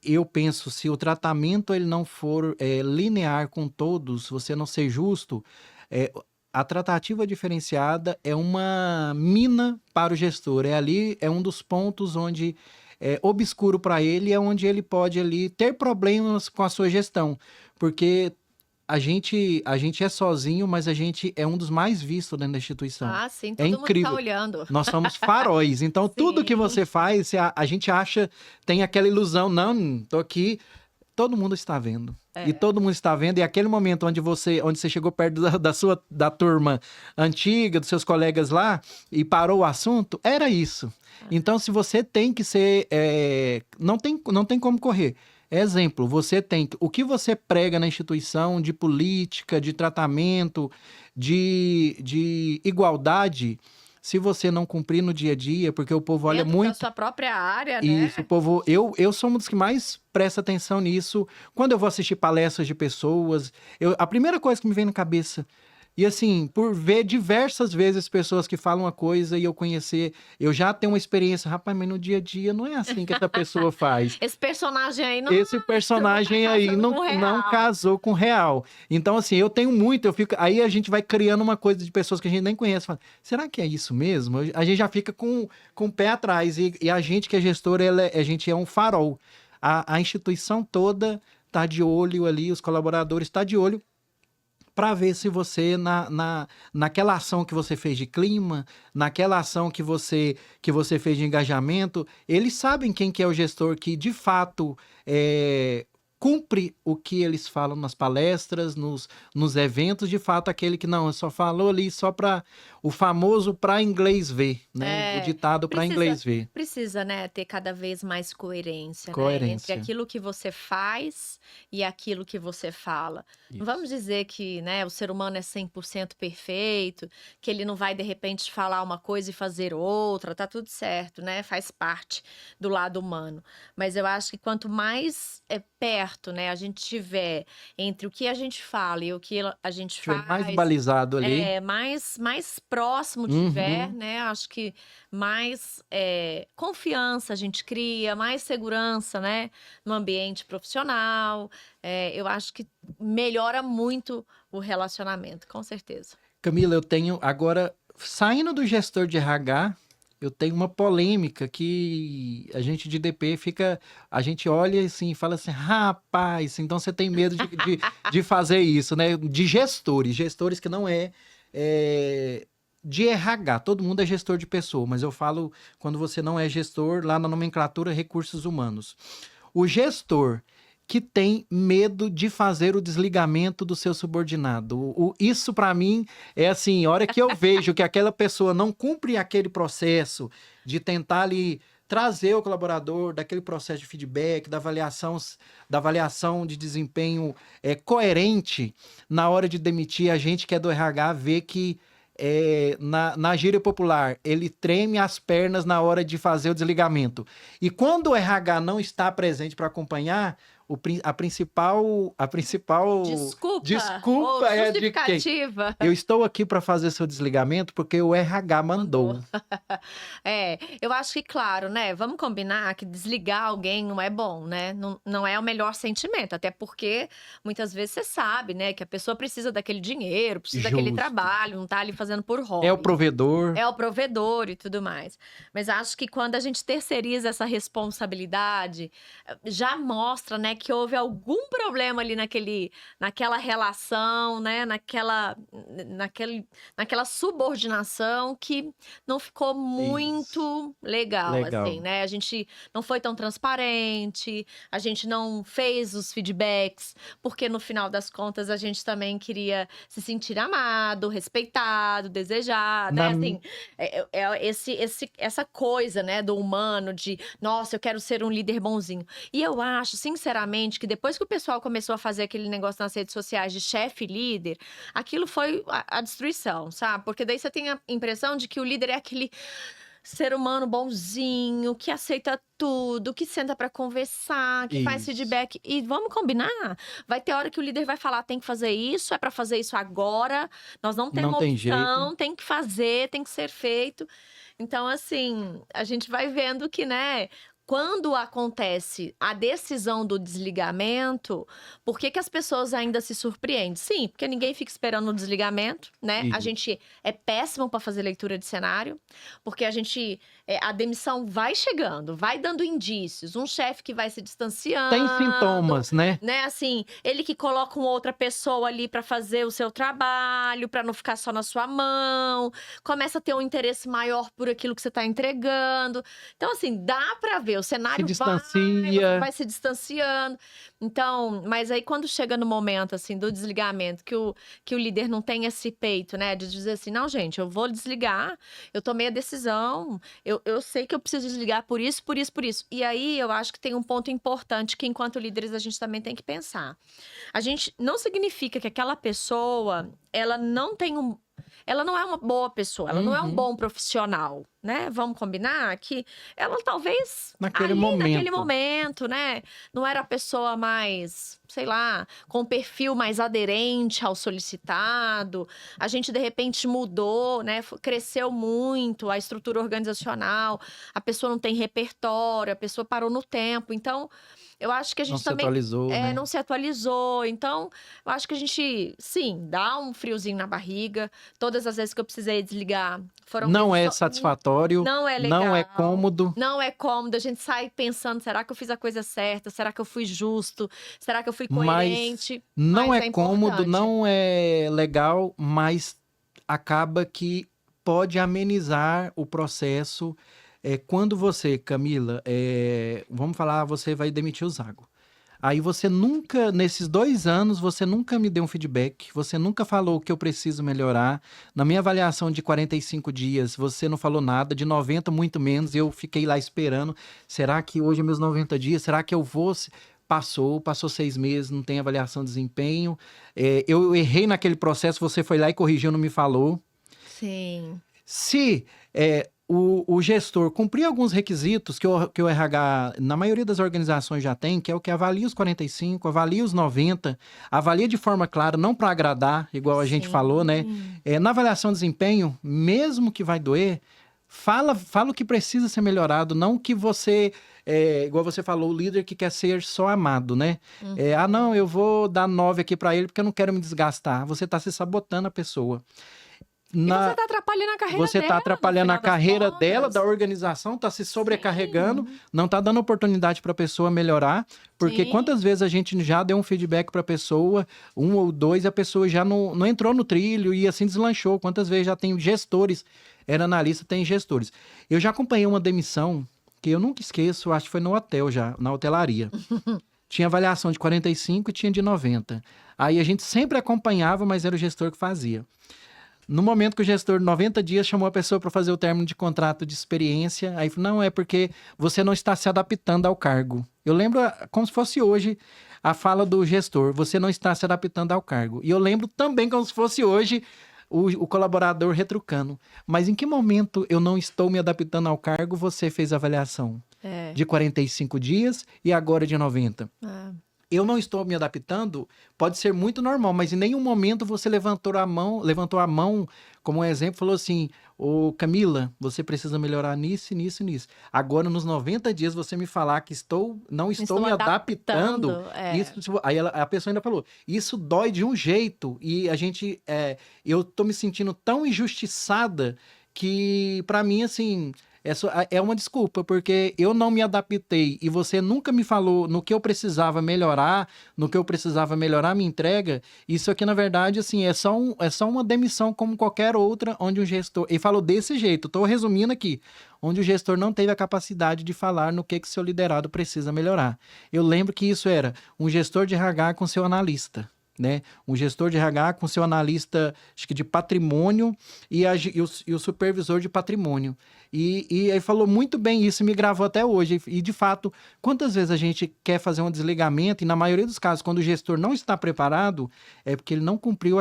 eu penso, se o tratamento ele não for linear com todos, você não ser justo, é, a tratativa diferenciada é uma mina para o gestor. É ali, é um dos pontos onde é obscuro para ele, é onde ele pode ali ter problemas com a sua gestão, porque a gente é sozinho, mas a gente é um dos mais vistos dentro da instituição. Ah, sim, É todo mundo tá incrível. olhando. Nós somos faróis. Então, tudo que Sim. você faz, a gente acha, tem aquela ilusão, não, tô aqui, todo mundo está vendo. E É. todo mundo está vendo, e aquele momento onde você chegou perto da turma antiga, dos seus colegas lá, e parou o assunto, era isso. Então, se você tem que ser. Não tem como correr. Exemplo, o que você prega na instituição de política, de tratamento, de igualdade, se você não cumprir no dia a dia, porque o povo olha Dentro da muito. sua própria área, Isso, o né? povo, eu sou um dos que mais presta atenção nisso. Quando eu vou assistir palestras de pessoas, a primeira coisa que me vem na cabeça, e assim, por ver diversas vezes pessoas que falam uma coisa e eu conhecer, eu já tenho uma experiência, rapaz, mas no dia a dia não é assim que essa pessoa faz. Esse personagem aí não, Esse não tá personagem aí casando não, com o não real. casou com o real. Então, assim, eu tenho muito, aí a gente vai criando uma coisa de pessoas que a gente nem conhece. Fala, será que é isso mesmo? A gente já fica com o pé atrás. E a gente que é gestor, a gente é um farol. A instituição toda está de olho ali, os colaboradores estão de olho para ver se você, naquela ação que você fez de clima, naquela ação que você fez de engajamento, eles sabem quem que é o gestor que, de fato, cumpre o que eles falam nas palestras, nos eventos, de fato, aquele que não, só falou ali só para o famoso para inglês ver, né? O ditado para Precisa, inglês ver. precisa, né, ter cada vez mais coerência, né, entre Coerência. aquilo que você faz e aquilo que você fala. Não vamos Isso. dizer que, né, o ser humano é 100% perfeito, que ele não vai de repente falar uma coisa e fazer outra, tá tudo certo, né? Faz parte do lado humano. Mas eu acho que quanto mais perto, né, a gente tiver entre o que a gente fala e o que a gente Se tiver mais faz, balizado ali. mais próximo tiver, Uhum. né? Acho que mais confiança a gente cria, mais segurança, né? No ambiente profissional. Eu acho que melhora muito o relacionamento, com certeza. Camila, eu tenho agora, saindo do gestor de RH, eu tenho uma polêmica que a gente de DP a gente olha assim e fala assim, rapaz, então você tem medo de fazer isso, né? De gestores que não é de RH, todo mundo é gestor de pessoa, mas eu falo quando você não é gestor, lá na nomenclatura recursos humanos. O gestor que tem medo de fazer o desligamento do seu subordinado. Isso, para mim, é assim, a hora que eu vejo que aquela pessoa não cumpre aquele processo de tentar ali trazer o colaborador daquele processo de feedback, da avaliação de desempenho coerente, na hora de demitir, a gente que é do RH vê que na gíria popular, ele treme as pernas na hora de fazer o desligamento. E quando o RH não está presente para acompanhar, a principal Desculpa ou desculpa é de quem? justificativa. Eu estou aqui para fazer seu desligamento porque o RH mandou. Eu acho que, claro, né? Vamos combinar que desligar alguém não é bom, né? Não, não é o melhor sentimento, até porque muitas vezes você sabe, né, que a pessoa precisa daquele dinheiro, precisa daquele Justo. trabalho, não tá ali fazendo por hobby. É o provedor. É o provedor e tudo mais. Mas acho que quando a gente terceiriza essa responsabilidade, já mostra, né, que houve algum problema ali naquela relação, né? Naquela subordinação que não ficou Isso. muito legal, assim, Legal. né? A gente não foi tão transparente, a gente não fez os feedbacks, porque no final das contas a gente também queria se sentir amado, respeitado, desejado, Na né? Assim, essa coisa, né, do humano, de, nossa, eu quero ser um líder bonzinho. E eu acho, sinceramente, que depois que o pessoal começou a fazer aquele negócio nas redes sociais de chefe líder, aquilo foi a destruição, sabe? Porque daí você tem a impressão de que o líder é aquele ser humano bonzinho, que aceita tudo, que senta pra conversar, que faz Isso. feedback. E vamos combinar? Vai ter hora que o líder vai falar: tem que fazer isso, é pra fazer isso agora, nós não Não temos tem jeito. opção, tem que fazer, tem que ser feito. Então, assim, a gente vai vendo que, né, quando acontece a decisão do desligamento, por que que as pessoas ainda se surpreendem? Sim, porque ninguém fica esperando o desligamento, né? A Isso. gente é péssimo para fazer leitura de cenário, porque a demissão vai chegando, vai dando indícios, um chefe que vai se Tem distanciando, sintomas, né? né? Assim, ele que coloca uma outra pessoa ali para fazer o seu trabalho, para não ficar só na sua mão, começa a ter um interesse maior por aquilo que você está entregando. Então, assim, dá para ver, o Se cenário você distancia. vai se distanciando. Então, mas aí quando chega no momento, assim, do desligamento, que o líder não tem esse peito, né, de dizer assim, não, gente, eu vou desligar, eu tomei a decisão, eu sei que eu preciso desligar por isso, por isso, por isso. E aí eu acho que tem um ponto importante que, enquanto líderes, a gente também tem que pensar. A gente não significa que aquela pessoa, ela não é uma boa pessoa, ela não é um Uhum. bom profissional, né? Vamos combinar que ela talvez Naquele ali naquele momento. momento, né? Não era a pessoa mais, sei lá, com perfil mais aderente ao solicitado. A gente de repente mudou, né? Cresceu muito a estrutura organizacional. A pessoa não tem repertório, a pessoa parou no tempo. Então, eu acho que a Não gente se também atualizou, né? não se atualizou. Então, eu acho que a gente, sim, dá um friozinho na barriga. Todas as vezes que eu precisei desligar foram Não vezes. é satisfatório, Não é não é legal, cômodo, não é cômodo. A gente sai pensando: será que eu fiz a coisa certa? Será que eu fui justo? Será que eu fui mas coerente? não Mas é é cômodo, importante. não é legal, mas acaba que pode amenizar o processo. Quando você, Camila, vamos falar, você vai demitir o Zago. Aí você nunca, nesses 2 anos, você nunca me deu um feedback, você nunca falou o que eu preciso melhorar. Na minha avaliação de 45 dias, você não falou nada, de 90 muito menos, eu fiquei lá esperando. Será que hoje é meus 90 dias? Será que eu vou? Passou 6 meses, não tem avaliação de desempenho. Eu errei naquele processo, você foi lá e corrigiu, não me falou. Sim, Se o gestor cumprir alguns requisitos que o RH, na maioria das organizações já tem, que é o que avalia os 45, avalia os 90, avalia de forma clara, não para agradar, igual a gente falou, né? sim. Na avaliação de desempenho, mesmo que vai doer, fala o que precisa ser melhorado, não que você, igual você falou, o líder que quer ser só amado, né? Não, Uhum. eu vou dar 9 aqui para ele porque eu não quero me desgastar. Você está se sabotando a pessoa. E você Na, tá atrapalhando a carreira você está dela, no atrapalhando a final das carreira dela, da contas. organização, está se sobrecarregando, Sim, não está dando oportunidade para a pessoa melhorar, porque sim. quantas vezes a gente já deu um feedback para a pessoa, um ou dois, a pessoa já não entrou no trilho e assim deslanchou. Quantas vezes já tem gestores, era analista, tem gestores. Eu já acompanhei uma demissão que eu nunca esqueço, acho que foi no hotel já, na hotelaria. Tinha avaliação de 45 e tinha de 90. Aí a gente sempre acompanhava, mas era o gestor que fazia. No momento que o gestor, 90 dias, chamou a pessoa para fazer o término de contrato de experiência, aí falou, não, é porque você não está se adaptando ao cargo. Eu lembro como se fosse hoje a fala do gestor, você não está se adaptando ao cargo. E eu lembro também como se fosse hoje o colaborador retrucando. Mas em que momento eu não estou me adaptando ao cargo, você fez a avaliação É, de 45 dias e agora de 90? é. Eu não estou me adaptando, pode ser muito normal, mas em nenhum momento você levantou a mão como um exemplo, falou assim, ô Camila, você precisa melhorar nisso, nisso, nisso. Agora, nos 90 dias, você me falar que não estou Estou me adaptando. adaptando, isso, tipo, aí a pessoa ainda falou, isso dói de um jeito, e eu tô me sentindo tão injustiçada que, pra mim, assim, É uma desculpa, porque eu não me adaptei e você nunca me falou no que eu precisava melhorar, no que eu precisava melhorar a minha entrega. Isso aqui, na verdade, assim, é só uma demissão como qualquer outra, onde o gestor. E falou desse jeito, estou resumindo aqui, onde o gestor não teve a capacidade de falar no que seu liderado precisa melhorar. Eu lembro que isso era um gestor de RH com seu analista. Né? Um gestor de RH com seu analista, acho que de patrimônio e o supervisor de patrimônio. E ele falou muito bem isso, me gravou até hoje. E, de fato, quantas vezes a gente quer fazer um desligamento, e na maioria dos casos, quando o gestor não está preparado, é porque ele não cumpriu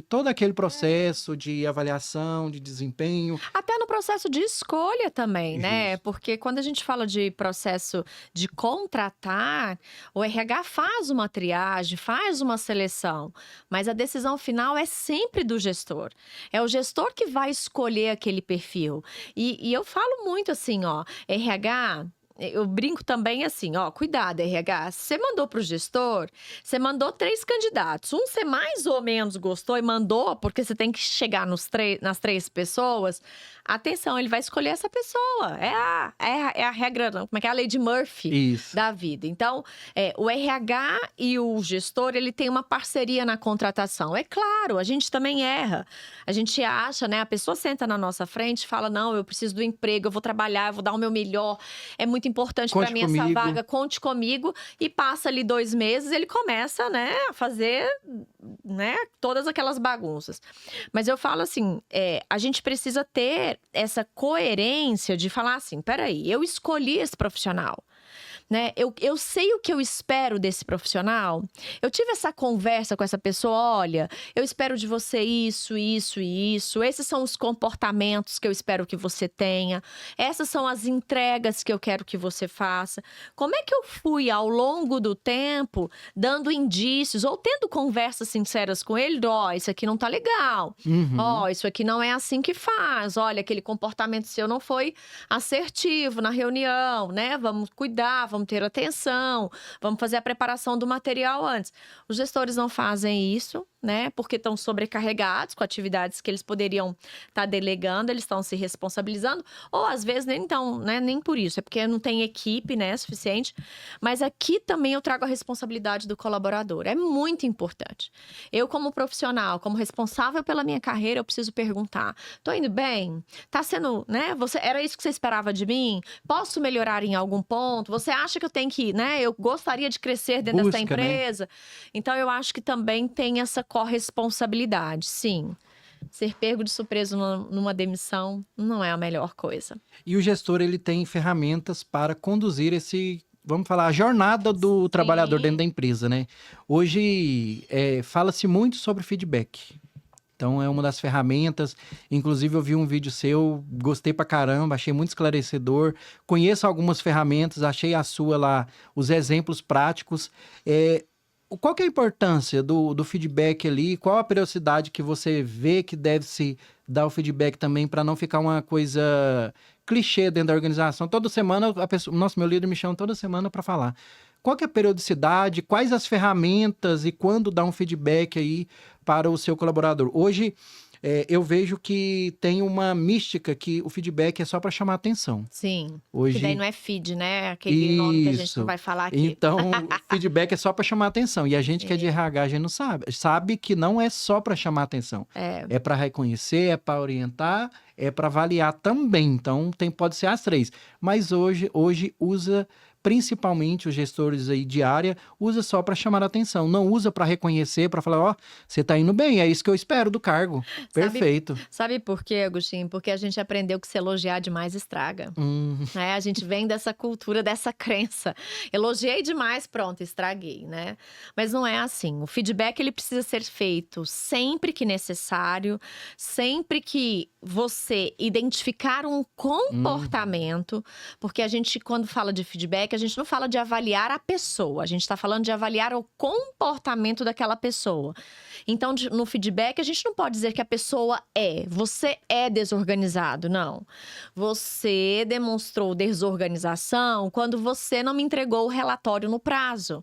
todo aquele processo de avaliação, de desempenho. Até no processo de escolha também, né? Justo. Porque quando a gente fala de processo de contratar, o RH faz uma triagem, faz uma seleção, mas a decisão final é sempre do gestor. É o gestor que vai escolher aquele perfil. E eu falo muito assim, ó, RH. Eu brinco também assim, ó, cuidado, RH. Você mandou para o gestor, você mandou 3 candidatos. Um você mais ou menos gostou e mandou, porque você tem que chegar nas 3 pessoas. Atenção, ele vai escolher essa pessoa. É a regra, como é que é? A lei de Murphy Isso. da vida. Então, o RH e o gestor, ele tem uma parceria na contratação. É claro, a gente também erra. A gente acha, né? A pessoa senta na nossa frente e fala, não, eu preciso do emprego, eu vou trabalhar, eu vou dar o meu melhor. É muito importante para Conte mim essa comigo. vaga, conte comigo. E passa ali 2 meses, ele começa, né, a fazer, né, todas aquelas bagunças. Mas eu falo assim, a gente precisa ter essa coerência de falar assim, peraí, eu escolhi esse profissional. Né? Eu sei o que eu espero desse profissional. Eu tive essa conversa com essa pessoa, olha, eu espero de você isso, isso e isso. Esses são os comportamentos que eu espero que você tenha. Essas são as entregas que eu quero que você faça. Como é que eu fui ao longo do tempo dando indícios ou tendo conversas sinceras com ele? Ó, isso aqui não tá legal. Ó, isso aqui não é assim que faz. Olha, aquele comportamento seu não foi assertivo na reunião, né? Vamos cuidar, vamos ter atenção, vamos fazer a preparação do material antes. Os gestores não fazem isso, né? Porque estão sobrecarregados com atividades que eles poderiam estar delegando, eles estão se responsabilizando, ou às vezes nem então, né? Nem por isso, é porque não tem equipe, né? Suficiente. Mas aqui também eu trago a responsabilidade do colaborador. É muito importante. Eu, como profissional, como responsável pela minha carreira, eu preciso perguntar: tô indo bem? Tá sendo, né? Era isso que você esperava de mim? Posso melhorar em algum ponto? Você acha que eu tenho que, né? Eu gostaria de crescer dentro dessa empresa? Né? Então, eu acho que também tem essa corresponsabilidade, sim. Ser pego de surpresa numa demissão não é a melhor coisa. E o gestor, ele tem ferramentas para conduzir vamos falar, a jornada do trabalhador dentro da empresa, né? Hoje, fala-se muito sobre feedback. Então, é uma das ferramentas. Inclusive, eu vi um vídeo seu, gostei pra caramba, achei muito esclarecedor. Conheço algumas ferramentas, achei a sua lá, os exemplos práticos. Qual que é a importância do feedback ali? Qual a periodicidade que você vê que deve se dar o feedback também para não ficar uma coisa clichê dentro da organização? Toda semana, meu líder me chama toda semana para falar. Qual que é a periodicidade? Quais as ferramentas e quando dar um feedback aí para o seu colaborador? Hoje, eu vejo que tem uma mística que o feedback é só para chamar atenção. Sim, Hoje... que daí não é feed, né? Aquele nome que a gente não vai falar aqui. Então, o feedback é só para chamar atenção. E a gente que é de RH, a gente não sabe. Sabe que não é só para chamar atenção. É para reconhecer, é para orientar, é para avaliar também. Então, pode ser as 3. Mas hoje usa... Principalmente os gestores aí de área, usa só para chamar a atenção. Não usa para reconhecer, para falar, ó, você tá indo bem, é isso que eu espero do cargo. Perfeito. Sabe por quê, Agostinho? Porque a gente aprendeu que se elogiar demais estraga. A gente vem dessa cultura, dessa crença. Elogiei demais, pronto, estraguei, né? Mas não é assim. O feedback, ele precisa ser feito sempre que necessário, sempre que você identificar um comportamento, porque a gente, quando fala de feedback, a gente não fala de avaliar a pessoa, a gente está falando de avaliar o comportamento daquela pessoa. Então, no feedback, a gente não pode dizer que a pessoa você é desorganizado, não. Você demonstrou desorganização quando você não me entregou o relatório no prazo.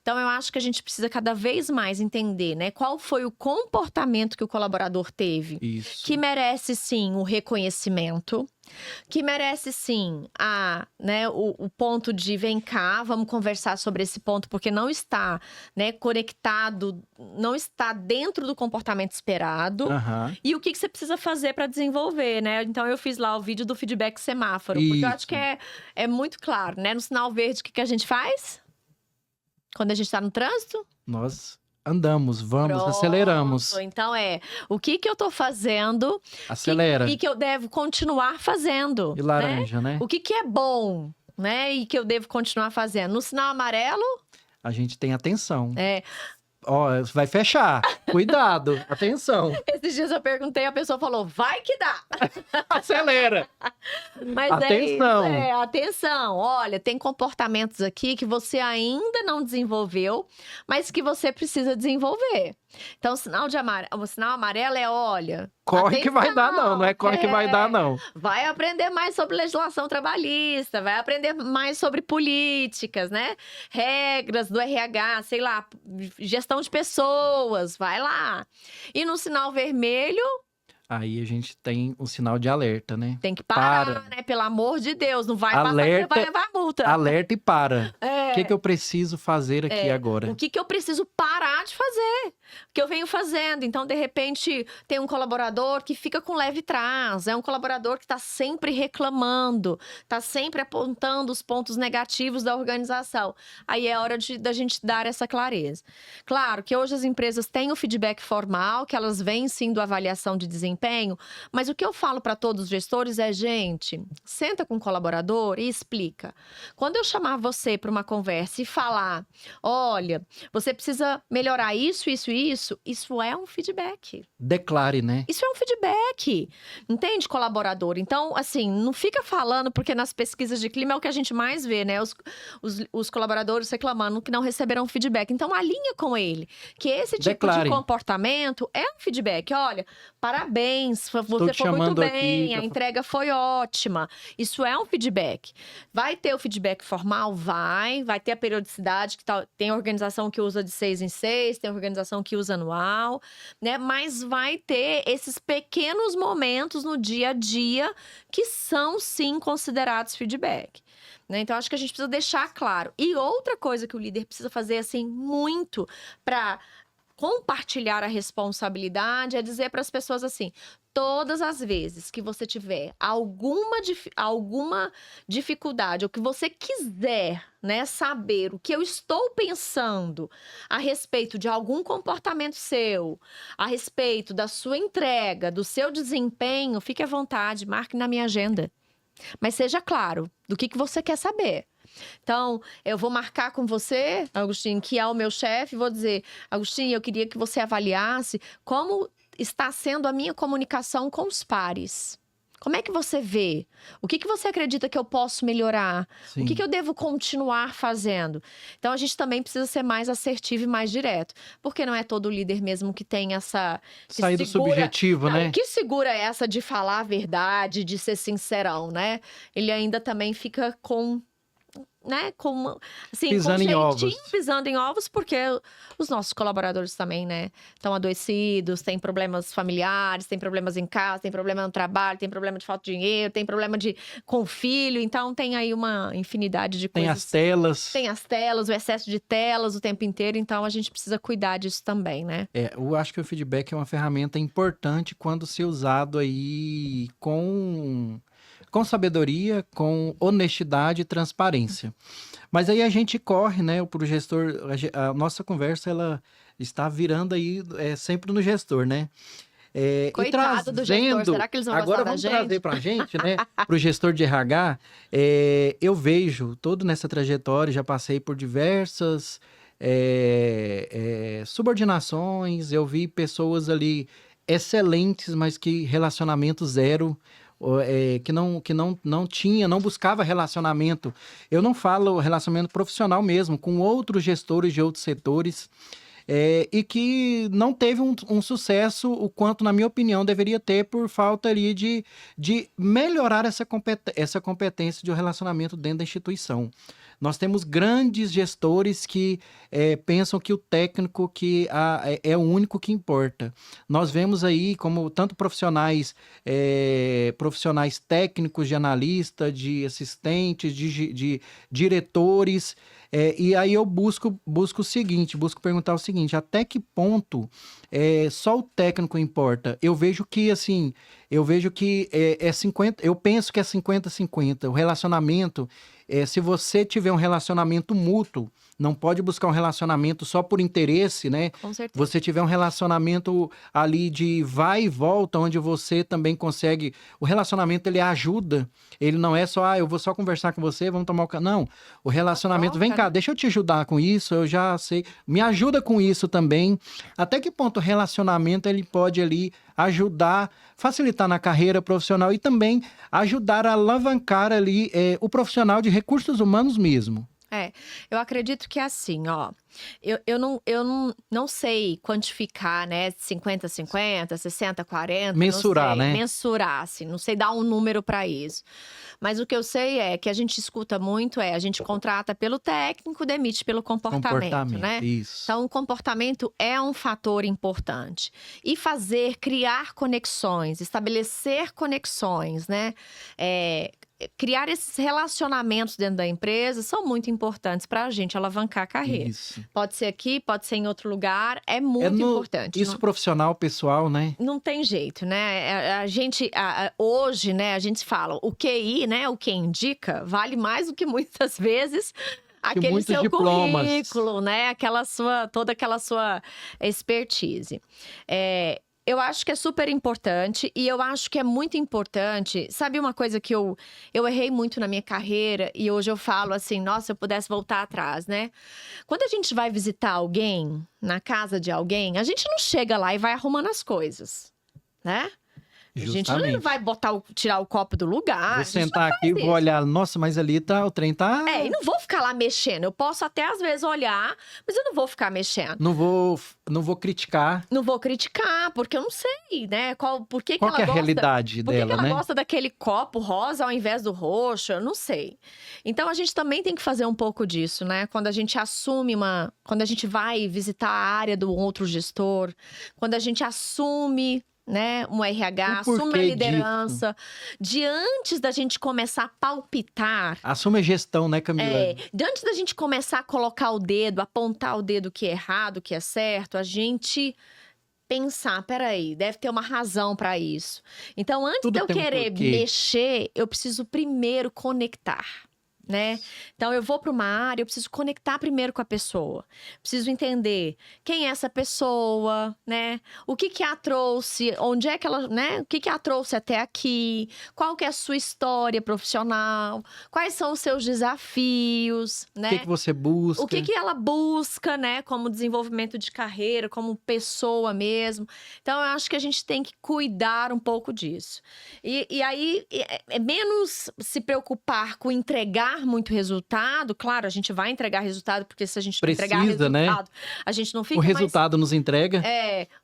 Então, eu acho que a gente precisa cada vez mais entender, né, qual foi o comportamento que o colaborador teve, Isso. que merece, sim, o reconhecimento. Que merece sim né, o ponto de vem cá, vamos conversar sobre esse ponto, porque não está, né, conectado, não está dentro do comportamento esperado. Aham. E o que você precisa fazer para desenvolver, né? Então eu fiz lá o vídeo do feedback semáforo, porque eu acho que Isso. é muito claro, né? No sinal verde, o que a gente faz? Quando a gente está no trânsito? Nós andamos, vamos, Pronto. aceleramos. Então o que eu tô fazendo Acelera. e que eu devo continuar fazendo, E né? laranja, né? O que é bom, né? E que eu devo continuar fazendo. No sinal amarelo, A gente tem atenção. é, Ó, vai fechar. Cuidado, atenção. esses dias eu perguntei, a pessoa falou, vai que dá. Acelera. Mas Atenção. Atenção. Olha, tem comportamentos aqui que você ainda não desenvolveu, mas que você precisa desenvolver. Então, o sinal amarelo é, olha, Corre que vai dar, atenção. não é corre que vai dar, não. Vai aprender mais sobre legislação trabalhista, vai aprender mais sobre políticas, né? Regras do RH, sei lá, gestão de pessoas, vai lá. E no sinal vermelho, Aí a gente tem um sinal de alerta, né? tem que parar, Para. né? Pelo amor de Deus, não vai passar que Alerta. você vai levar multa. Alerta e para. É. O que eu preciso fazer aqui agora? O que eu preciso parar de fazer? O que eu venho fazendo. Então, de repente, tem um colaborador que fica com leve trás. É um colaborador que está sempre reclamando. Está sempre apontando os pontos negativos da organização. Aí é hora da gente dar essa clareza. Claro que hoje as empresas têm o feedback formal, que elas vêm sim do avaliação de desempenho. Mas o que eu falo para todos os gestores é, gente, senta com o colaborador e explica. Quando eu chamar você para uma conversa e falar, olha, você precisa melhorar isso é um feedback. Declare, né? Isso é um feedback, entende, colaborador? Então, assim, não fica falando, porque nas pesquisas de clima é o que a gente mais vê, né? Os colaboradores reclamando que não receberam feedback. Então, alinha com ele, que esse tipo Declare. de comportamento é um feedback. Olha, parabéns, você Estou te foi muito chamando bem, aqui a pra- entrega foi ótima. Isso é um feedback. Vai ter o feedback formal? Vai ter a periodicidade, tem organização que usa de 6 em 6, tem organização que usa anual, né? Mas vai ter esses pequenos momentos no dia a dia que são, sim, considerados feedback. Né? Então, acho que a gente precisa deixar claro. E outra coisa que o líder precisa fazer, assim, muito para compartilhar a responsabilidade é dizer para as pessoas assim: todas as vezes que você tiver alguma dificuldade, ou que você quiser, né, saber o que eu estou pensando a respeito de algum comportamento seu, a respeito da sua entrega, do seu desempenho, fique à vontade, marque na minha agenda. Mas seja claro do que você quer saber. Então, eu vou marcar com você, Agostinho, que é o meu chefe, e vou dizer: Agostinho, eu queria que você avaliasse como está sendo a minha comunicação com os pares. Como é que você vê? O que você acredita que eu posso melhorar? Sim. O que eu devo continuar fazendo? Então, a gente também precisa ser mais assertivo e mais direto. Porque não é todo líder mesmo que tem essa... Sair do subjetivo, Não, né? que segura essa de falar a verdade, de ser sincerão, né? Ele ainda também fica com... né, com, assim, Pisando em ovos. Pisando em ovos, porque os nossos colaboradores também, né, estão adoecidos, têm problemas familiares, têm problemas em casa, têm problema no trabalho, têm problema de falta de dinheiro, têm problema com o filho, então tem aí uma infinidade de Tem coisas. as telas. Tem as telas, o excesso de telas o tempo inteiro, então a gente precisa cuidar disso também, né? Eu acho que o feedback é uma ferramenta importante quando se usado aí com sabedoria, com honestidade e transparência. Mas aí a gente corre, né, pro gestor, a nossa conversa, ela está virando aí sempre no gestor, né? E Coitado do gestor, será que eles vão agora gostar da vamos gente? trazer pra gente, né, pro gestor de RH, eu vejo todo nessa trajetória, já passei por diversas subordinações, eu vi pessoas ali excelentes, mas que relacionamento zero, que não buscava relacionamento. Eu não falo relacionamento profissional mesmo, com outros gestores de outros setores, e que não teve um sucesso o quanto, na minha opinião, deveria ter por falta ali de melhorar essa competência de um relacionamento dentro da instituição. Nós temos grandes gestores que pensam que o técnico é o único que importa. Nós vemos aí como tanto profissionais técnicos, de analista, de assistentes, de diretores, e aí eu busco perguntar o seguinte: até que ponto só o técnico importa? Eu vejo que assim, é 50, eu penso que é 50-50. O relacionamento, se você tiver um relacionamento mútuo, não pode buscar um relacionamento só por interesse, né? Com certeza. Você tiver um relacionamento ali de vai e volta, onde você também consegue... O relacionamento, ele ajuda. Ele não é só, eu vou só conversar com você, vamos tomar o... Não, o relacionamento, vem cá, deixa eu te ajudar com isso, eu já sei. Me ajuda com isso também. Até que ponto o relacionamento, ele pode ali ajudar, facilitar na carreira profissional e também ajudar a alavancar ali o profissional de recursos humanos mesmo. Eu acredito que é assim, ó. Eu não sei quantificar, né? 50-50, 60-40. Mensurar, não sei, né? Mensurar, assim. Não sei dar um número para isso. Mas o que eu sei é que a gente escuta muito a gente contrata pelo técnico, demite pelo comportamento, né? Isso. Então, o comportamento é um fator importante. E criar conexões, estabelecer conexões, né? Criar esses relacionamentos dentro da empresa são muito importantes para a gente alavancar a carreira. Isso. Pode ser aqui, pode ser em outro lugar, é muito importante. Isso profissional, pessoal, né? Não tem jeito, né? A gente, hoje, né, a gente fala, o QI, né, o que indica, vale mais do que muitas vezes aquele seu diplomas. currículo, né? Toda aquela sua expertise. Eu acho que é super importante e eu acho que é muito importante. Sabe uma coisa que eu errei muito na minha carreira e hoje eu falo assim, nossa, se eu pudesse voltar atrás, né? Quando a gente vai visitar alguém, na casa de alguém, a gente não chega lá e vai arrumando as coisas, né? Justamente. A gente não vai tirar o copo do lugar. Vou sentar aqui e vou olhar, nossa, mas ali o trem tá... E não vou ficar lá mexendo. Eu posso até às vezes olhar, mas eu não vou ficar mexendo. Não vou criticar. Não vou criticar, porque eu não sei, né? Por que Qual ela que é a gosta, realidade por dela, que ela né? gosta daquele copo rosa ao invés do roxo? Eu não sei. Então, a gente também tem que fazer um pouco disso, né? Quando a gente quando a gente vai visitar a área do outro gestor, quando a gente assume, né, um RH, assume a liderança, de antes da gente começar a palpitar. Assume a gestão, né, Camila? De antes da gente começar a colocar o dedo, apontar o dedo que é errado, que é certo, a gente pensar, peraí, deve ter uma razão para isso. Então, antes de eu querer mexer, eu preciso primeiro conectar. Né? Então, eu vou para uma área, eu preciso conectar primeiro com a pessoa. Preciso entender quem é essa pessoa, né? O que a trouxe, onde é que ela, né? O que a trouxe até aqui? Qual que é a sua história profissional? Quais são os seus desafios, né? O que você busca? O que ela busca, né? Como desenvolvimento de carreira, como pessoa mesmo. Então, eu acho que a gente tem que cuidar um pouco disso. E aí, é menos se preocupar com entregar muito resultado. Claro, a gente vai entregar resultado, porque se a gente não entregar resultado, né? A gente não fica o resultado nos entrega.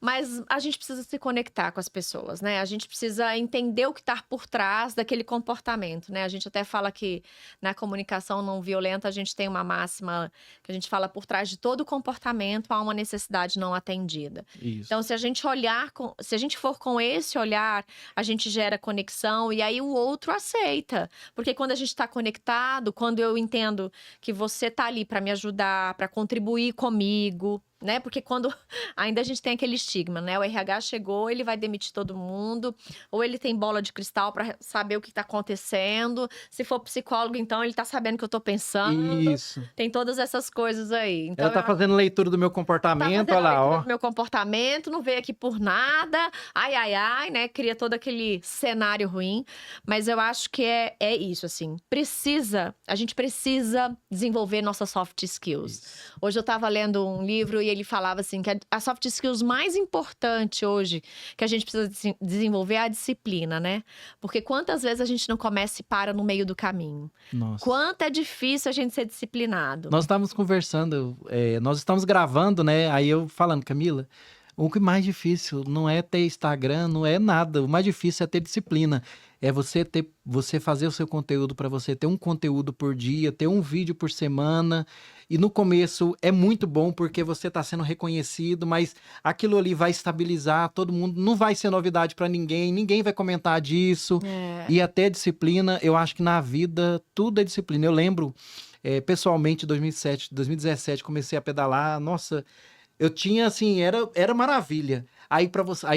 Mas a gente precisa se conectar com as pessoas, né? A gente precisa entender o que está por trás daquele comportamento, né? A gente até fala que na comunicação não violenta a gente tem uma máxima que a gente fala por trás de todo comportamento há uma necessidade não atendida. Isso. Então, se a gente for com esse olhar, a gente gera conexão e aí o outro aceita. Porque quando a gente está conectado, quando eu entendo que você tá ali para me ajudar, para contribuir comigo, né? Porque quando ainda a gente tem aquele estigma, né? O RH chegou, ele vai demitir todo mundo, ou ele tem bola de cristal para saber o que tá acontecendo. Se for psicólogo, então ele tá sabendo o que eu tô pensando. Isso. Tem todas essas coisas aí. Então, ela tá fazendo leitura do meu comportamento, olha lá, ó. Do meu comportamento, não veio aqui por nada. Ai, né? Cria todo aquele cenário ruim. Mas eu acho que é isso, assim. A gente precisa desenvolver nossas soft skills. Isso. Hoje eu tava lendo um livro e ele falava assim que a soft skills mais importante hoje que a gente precisa desenvolver é a disciplina, né? Porque quantas vezes a gente não começa e para no meio do caminho? Nossa. Quanto é difícil a gente ser disciplinado. Nós estávamos conversando, nós estamos gravando, né? Aí eu falando, Camila, O que mais difícil não é ter Instagram, não é nada. O mais difícil é ter disciplina. É você fazer o seu conteúdo para você ter um conteúdo por dia, ter um vídeo por semana. E no começo é muito bom porque você está sendo reconhecido, mas aquilo ali vai estabilizar todo mundo, não vai ser novidade para ninguém, ninguém vai comentar disso. É. E até disciplina, eu acho que na vida tudo é disciplina. Eu lembro, pessoalmente, em 2007, 2017, comecei a pedalar. Nossa, eu tinha assim, era maravilha. Aí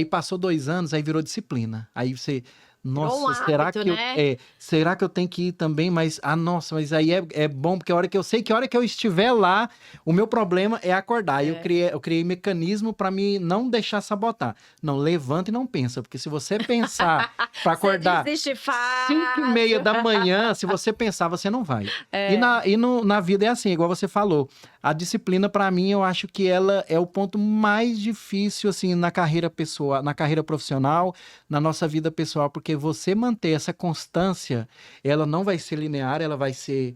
passou 2 anos, aí virou disciplina. Aí você, Virou um nossa, hábito, né? será que eu tenho que ir também? Mas, nossa, mas aí é bom, porque a hora que eu sei que a hora que eu estiver lá, o meu problema é acordar. Eu criei mecanismo para me não deixar sabotar. Não, levanta e não pensa, porque se você pensar para Você acordar desiste 5h30 fácil. da manhã, se você pensar, você não vai. É. Na vida é assim, igual você falou. A disciplina, para mim, eu acho que ela é o ponto mais difícil, assim, na carreira pessoal, na carreira profissional, na nossa vida pessoal, porque você manter essa constância, ela não vai ser linear, ela vai ser.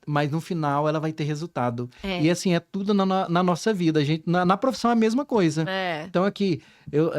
Mas no final ela vai ter resultado. É. E assim, é tudo na nossa vida. A gente, na profissão é a mesma coisa. É. Então aqui,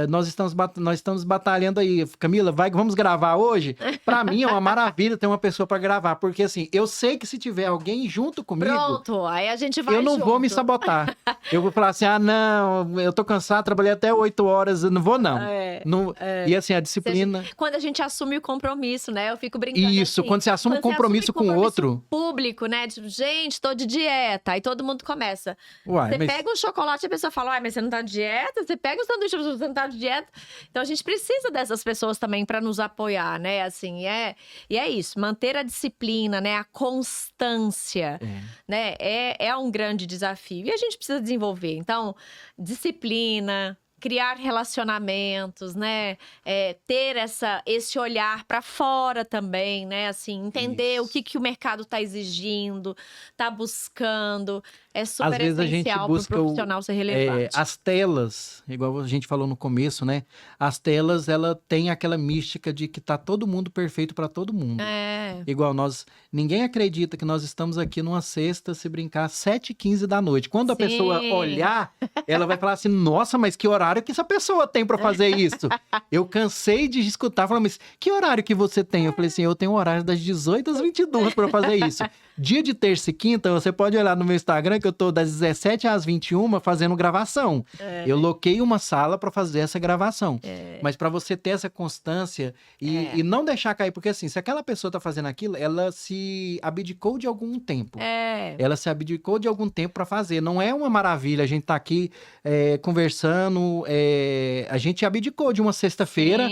nós estamos batalhando aí. Camila, vamos gravar hoje? Para mim é uma maravilha ter uma pessoa para gravar, porque assim, eu sei que se tiver alguém junto comigo, Pronto, aí a gente vai eu não vou me junto. sabotar. Eu vou falar assim, não, eu tô cansado, trabalhei até 8 horas, eu não vou não. Não. E assim, a disciplina... Quando a gente assume o compromisso, né? Eu fico brincando Isso, assim, quando você assume um compromisso com o outro... público, né? Tipo, gente, tô de dieta. Aí todo mundo começa. Uai, Você mas... pega o chocolate e a pessoa fala, uai, mas você não tá de dieta? Você pega o sanduíche, você não tá de dieta? Então a gente precisa dessas pessoas também para nos apoiar, né? Assim, e é isso, manter a disciplina, né? A constância, né? É um grande desafio. E a gente precisa desenvolver. Então, disciplina, criar relacionamentos, né? Ter esse olhar para fora também, né? Assim, entender o que o mercado está exigindo, está buscando. É super Às vezes a gente essencial para o busca profissional ser relevante. as telas, igual a gente falou no começo, né? As telas, ela tem aquela mística de que tá todo mundo perfeito para todo mundo. Igual ninguém acredita que nós estamos aqui numa sexta, se brincar, 7h15 da noite. Quando a pessoa olhar, ela vai falar assim, nossa, mas que horário que essa pessoa tem para fazer isso? Eu cansei de escutar, falando, mas que horário que você tem? Eu falei assim, eu tenho um horário das 18 às 22 para fazer isso. Dia de terça e quinta, você pode olhar no meu Instagram que eu tô das 17 às 21 fazendo gravação. Eu loquei uma sala para fazer essa gravação. Mas para você ter essa constância e não deixar cair, porque assim, se aquela pessoa tá fazendo aquilo, ela se abdicou de algum tempo. Ela se abdicou de algum tempo para fazer. Não é uma maravilha a gente tá aqui conversando, a gente abdicou de uma sexta-feira.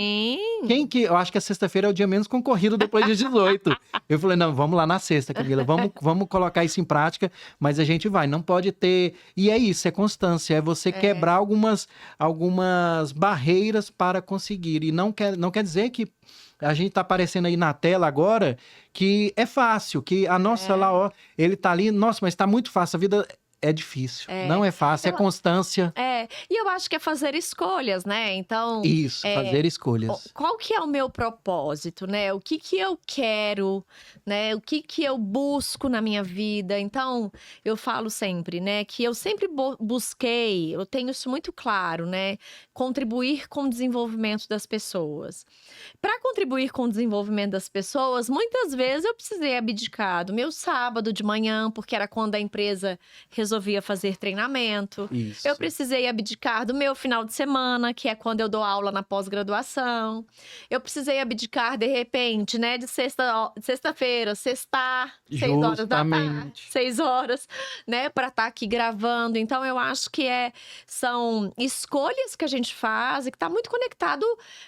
Eu acho que a sexta-feira é o dia menos concorrido depois de 18. Eu falei, não, vamos lá na sexta, Camila, vamos colocar isso em prática, mas a gente vai, não pode ter... E é isso, é constância, é você quebrar algumas barreiras para conseguir. E não quer dizer que a gente tá aparecendo aí na tela agora que é fácil, que a nossa lá, ó, ele tá ali, nossa, mas tá muito fácil, a vida... É difícil, não é fácil, é constância. E eu acho que é fazer escolhas, né? Então... Isso, fazer escolhas. Qual que é o meu propósito, né? O que eu quero, né? O que eu busco na minha vida? Então, eu falo sempre, né? Que eu sempre busquei, eu tenho isso muito claro, né? Contribuir com o desenvolvimento das pessoas. Para contribuir com o desenvolvimento das pessoas, muitas vezes eu precisei abdicar do meu sábado de manhã, porque era quando a empresa resolvia fazer treinamento. Isso. Eu precisei abdicar do meu final de semana, que é quando eu dou aula na pós-graduação. Eu precisei abdicar, de repente, né, de sexta-feira, sextar, 6 horas da tarde, 6 horas, né, para estar aqui gravando. Então, eu acho que são escolhas que a gente faz e que está muito conectado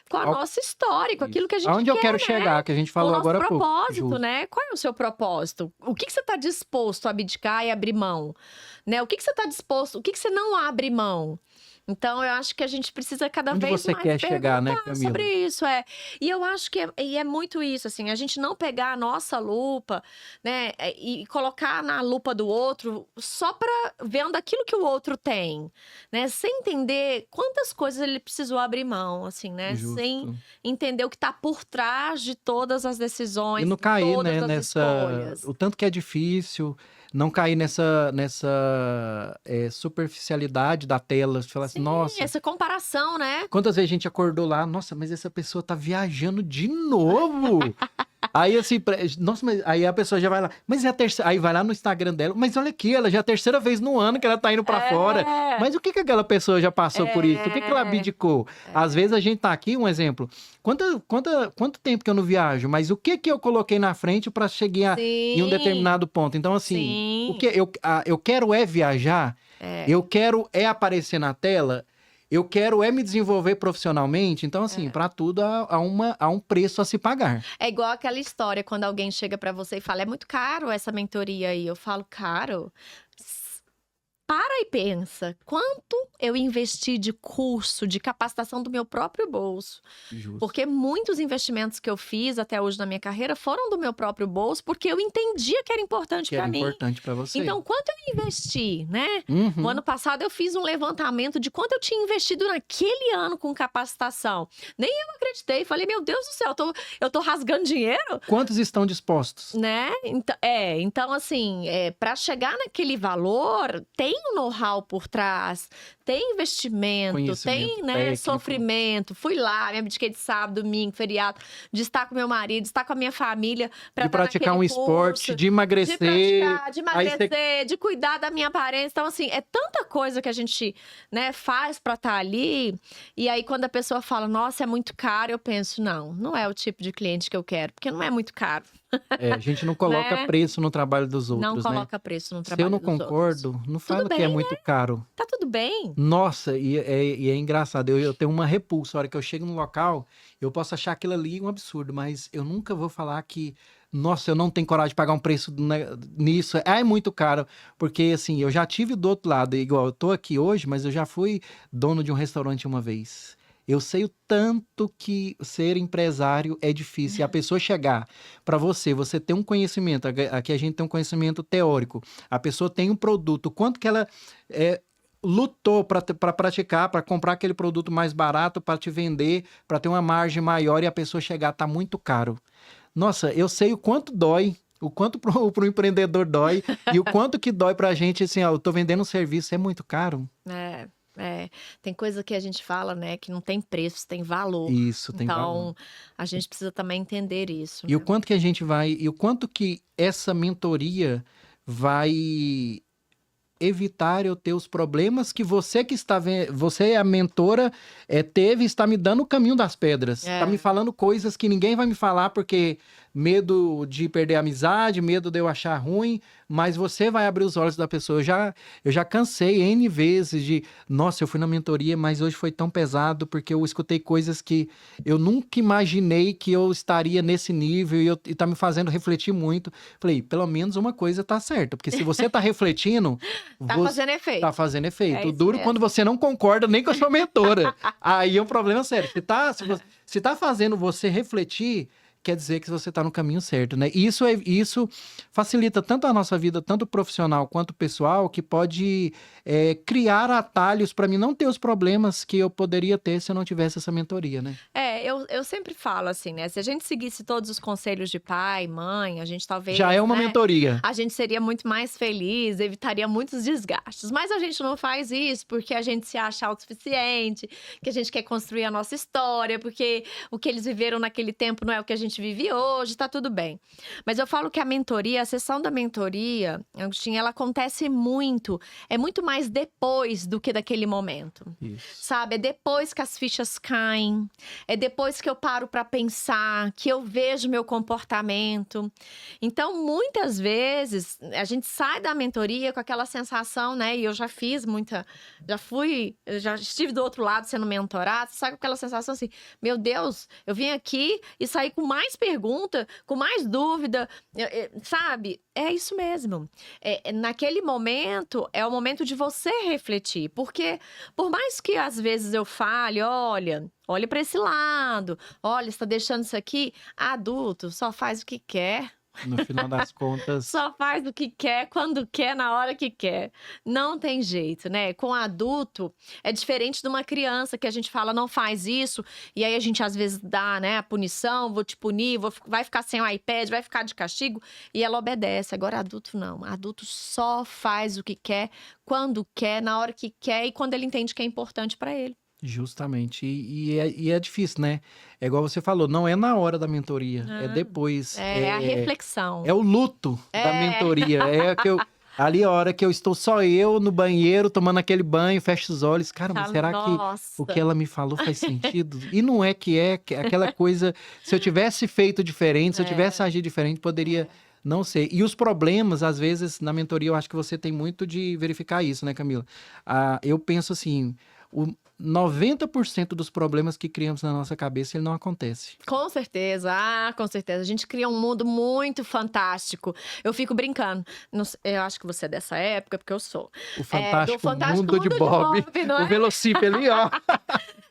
com a nossa história, com aquilo que a gente quer, Aonde eu quero chegar, que a gente falou agora há pouco. O propósito, né? Qual é o seu propósito? O que você está disposto a abdicar e abrir mão? Né? O que você está disposto, o que você não abre mão? Então, eu acho que a gente precisa cada Onde vez você mais quer chegar, né, Camila? sobre isso. E eu acho que é muito isso, assim, a gente não pegar a nossa lupa, né, e colocar na lupa do outro só para vendo aquilo que o outro tem, né, sem entender quantas coisas ele precisou abrir mão, assim, né, sem entender o que está por trás de todas as decisões, e não cair, todas né, as escolhas. o tanto que é difícil. não cair nessa superficialidade da tela. Falar assim, Sim, nossa, essa comparação, né? quantas vezes a gente acordou lá, nossa, mas essa pessoa tá viajando de novo. Aí assim, nossa, mas aí a pessoa já vai lá, mas é a terceira, aí vai lá no Instagram dela, mas olha aqui, ela já é a terceira vez no ano que ela tá indo pra fora. É, Mas o que que aquela pessoa já passou por isso? O que que ela é, abdicou? Às vezes a gente tá aqui, um exemplo, quanto tempo que eu não viajo, mas o que que eu coloquei na frente pra chegar em um sim, determinado ponto? Então assim, o sim, que eu quero é viajar, é, eu quero é aparecer na tela, eu quero é me desenvolver profissionalmente. Então, assim, é. para tudo há um preço a se pagar. É igual aquela história quando alguém chega pra você e fala: é muito caro essa mentoria aí. Eu falo: caro? Para e pensa, quanto eu investi de curso, de capacitação do meu próprio bolso? Justo. Porque muitos investimentos que eu fiz até hoje na minha carreira foram do meu próprio bolso, porque eu entendia que era importante Que era para mim. importante para você. Então, quanto eu investi, né? O Uhum. ano passado eu fiz um levantamento de quanto eu tinha investido naquele ano com capacitação. Nem eu acreditei. Falei, meu Deus do céu, eu tô rasgando dinheiro, Quantos estão dispostos? né? Então assim, para chegar naquele valor, tem um know-how por trás, tem investimento, Conhecimento tem, né, técnico. sofrimento. Fui lá, me abdiquei de sábado, domingo, feriado, de estar com meu marido, de estar com a minha família para De estar praticar naquele um esporte, curso, de emagrecer. de Aí você... emagrecer, de cuidar da minha aparência. Então, assim, é tanta coisa que a gente, né, faz para estar ali. E aí, quando a pessoa fala, nossa, é muito caro, eu penso, não é o tipo de cliente que eu quero, porque não é muito caro, a gente não coloca né? preço no trabalho dos Não outros, né? coloca preço no Se eu trabalho não dos outros. concordo, não Tudo fala que é bem, muito caro. tá tudo bem. Nossa, e é engraçado. Eu tenho uma repulsa. A hora que eu chego no local, eu posso achar aquilo ali um absurdo, mas eu nunca vou falar que, nossa, eu não tenho coragem de pagar um preço nisso. É muito caro. Porque, assim, eu já tive do outro lado, igual eu tô aqui hoje, mas eu já fui dono de um restaurante uma vez. Eu sei o tanto que ser empresário é difícil. E a pessoa chegar para você tem um conhecimento, aqui a gente tem um conhecimento teórico. A pessoa tem um produto, quanto que ela é, lutou para praticar, para comprar aquele produto mais barato, para te vender, para ter uma margem maior e a pessoa chegar, tá muito caro. Nossa, eu sei o quanto dói. O quanto pro empreendedor dói e o quanto que dói pra gente, assim, ó, eu tô vendendo um serviço, é muito caro. Tem coisa que a gente fala, né, que não tem preço, tem valor. Isso, tem valor. Então, a gente precisa também entender isso, E o né? quanto que a gente vai, e o quanto que essa mentoria vai evitar eu ter os problemas que você que está vendo, você é a mentora, teve, está me dando o caminho das pedras. Está me É. falando coisas que ninguém vai me falar porque medo de perder a amizade, medo de eu achar ruim, mas você vai abrir os olhos da pessoa. Eu já cansei N vezes de, nossa, eu fui na mentoria, mas hoje foi tão pesado porque eu escutei coisas que eu nunca imaginei que eu estaria nesse nível e tá me fazendo refletir muito. Falei, pelo menos uma coisa tá certa, porque se você tá refletindo, Tá você fazendo efeito. tá fazendo efeito. É O isso duro mesmo. quando você não concorda nem com a sua mentora. Aí é um problema sério. Se tá fazendo você refletir, quer dizer que você está no caminho certo, né? E isso facilita tanto a nossa vida, tanto profissional quanto pessoal, que pode criar atalhos para mim não ter os problemas que eu poderia ter se eu não tivesse essa mentoria, né? Eu sempre falo assim, né? Se a gente seguisse todos os conselhos de pai, mãe, a gente talvez, Já é uma né, mentoria. a gente seria muito mais feliz, evitaria muitos desgastes. Mas a gente não faz isso porque a gente se acha autossuficiente, que a gente quer construir a nossa história, porque o que eles viveram naquele tempo não é o que a gente vive hoje, tá tudo bem. Mas eu falo que a mentoria, a sessão da mentoria, Agostinho, ela acontece muito, é muito mais depois do que daquele momento. Isso. Sabe, é depois que as fichas caem, é depois que eu paro para pensar, que eu vejo meu comportamento. Então, muitas vezes, a gente sai da mentoria com aquela sensação, né? E eu já fiz muita, já estive do outro lado sendo mentorado, sai com aquela sensação assim, meu Deus, eu vim aqui e saí com mais pergunta, com mais dúvida, sabe? É isso mesmo. Naquele momento, é o momento de você refletir, porque por mais que às vezes eu fale, olha para esse lado, olha, está deixando isso aqui, adulto só faz o que quer. No final das contas, Só faz o que quer, quando quer, na hora que quer. Não tem jeito, né? Com adulto, é diferente de uma criança que a gente fala, não faz isso, e aí a gente às vezes dá, né, a punição, vou te punir, vai ficar sem o iPad, vai ficar de castigo, e ela obedece. Agora, adulto não. Adulto só faz o que quer, quando quer, na hora que quer e quando ele entende que é importante pra ele. justamente. E é difícil, né? É igual você falou, não é na hora da mentoria, é Ah, depois. é a reflexão. É o luto da É. mentoria. É que eu. Ali, a hora que eu estou só eu no banheiro, tomando aquele banho, fecho os olhos. Caramba, Fala, será que o que nossa. ela me falou faz sentido? E não é que é aquela coisa. Se eu tivesse feito diferente, se eu tivesse É, agido diferente, poderia é. não ser. E os problemas, às vezes, na mentoria, eu acho que você tem muito de verificar isso, né, Camila? Eu penso assim: o 90% dos problemas que criamos na nossa cabeça, ele não acontece. Com certeza, com certeza. A gente cria um mundo muito fantástico. Eu fico brincando. Eu acho que você é dessa época, porque eu sou. O Do fantástico Fantástico mundo de Mundo de Bob, Bob, não o é? Velocípede ali, ó.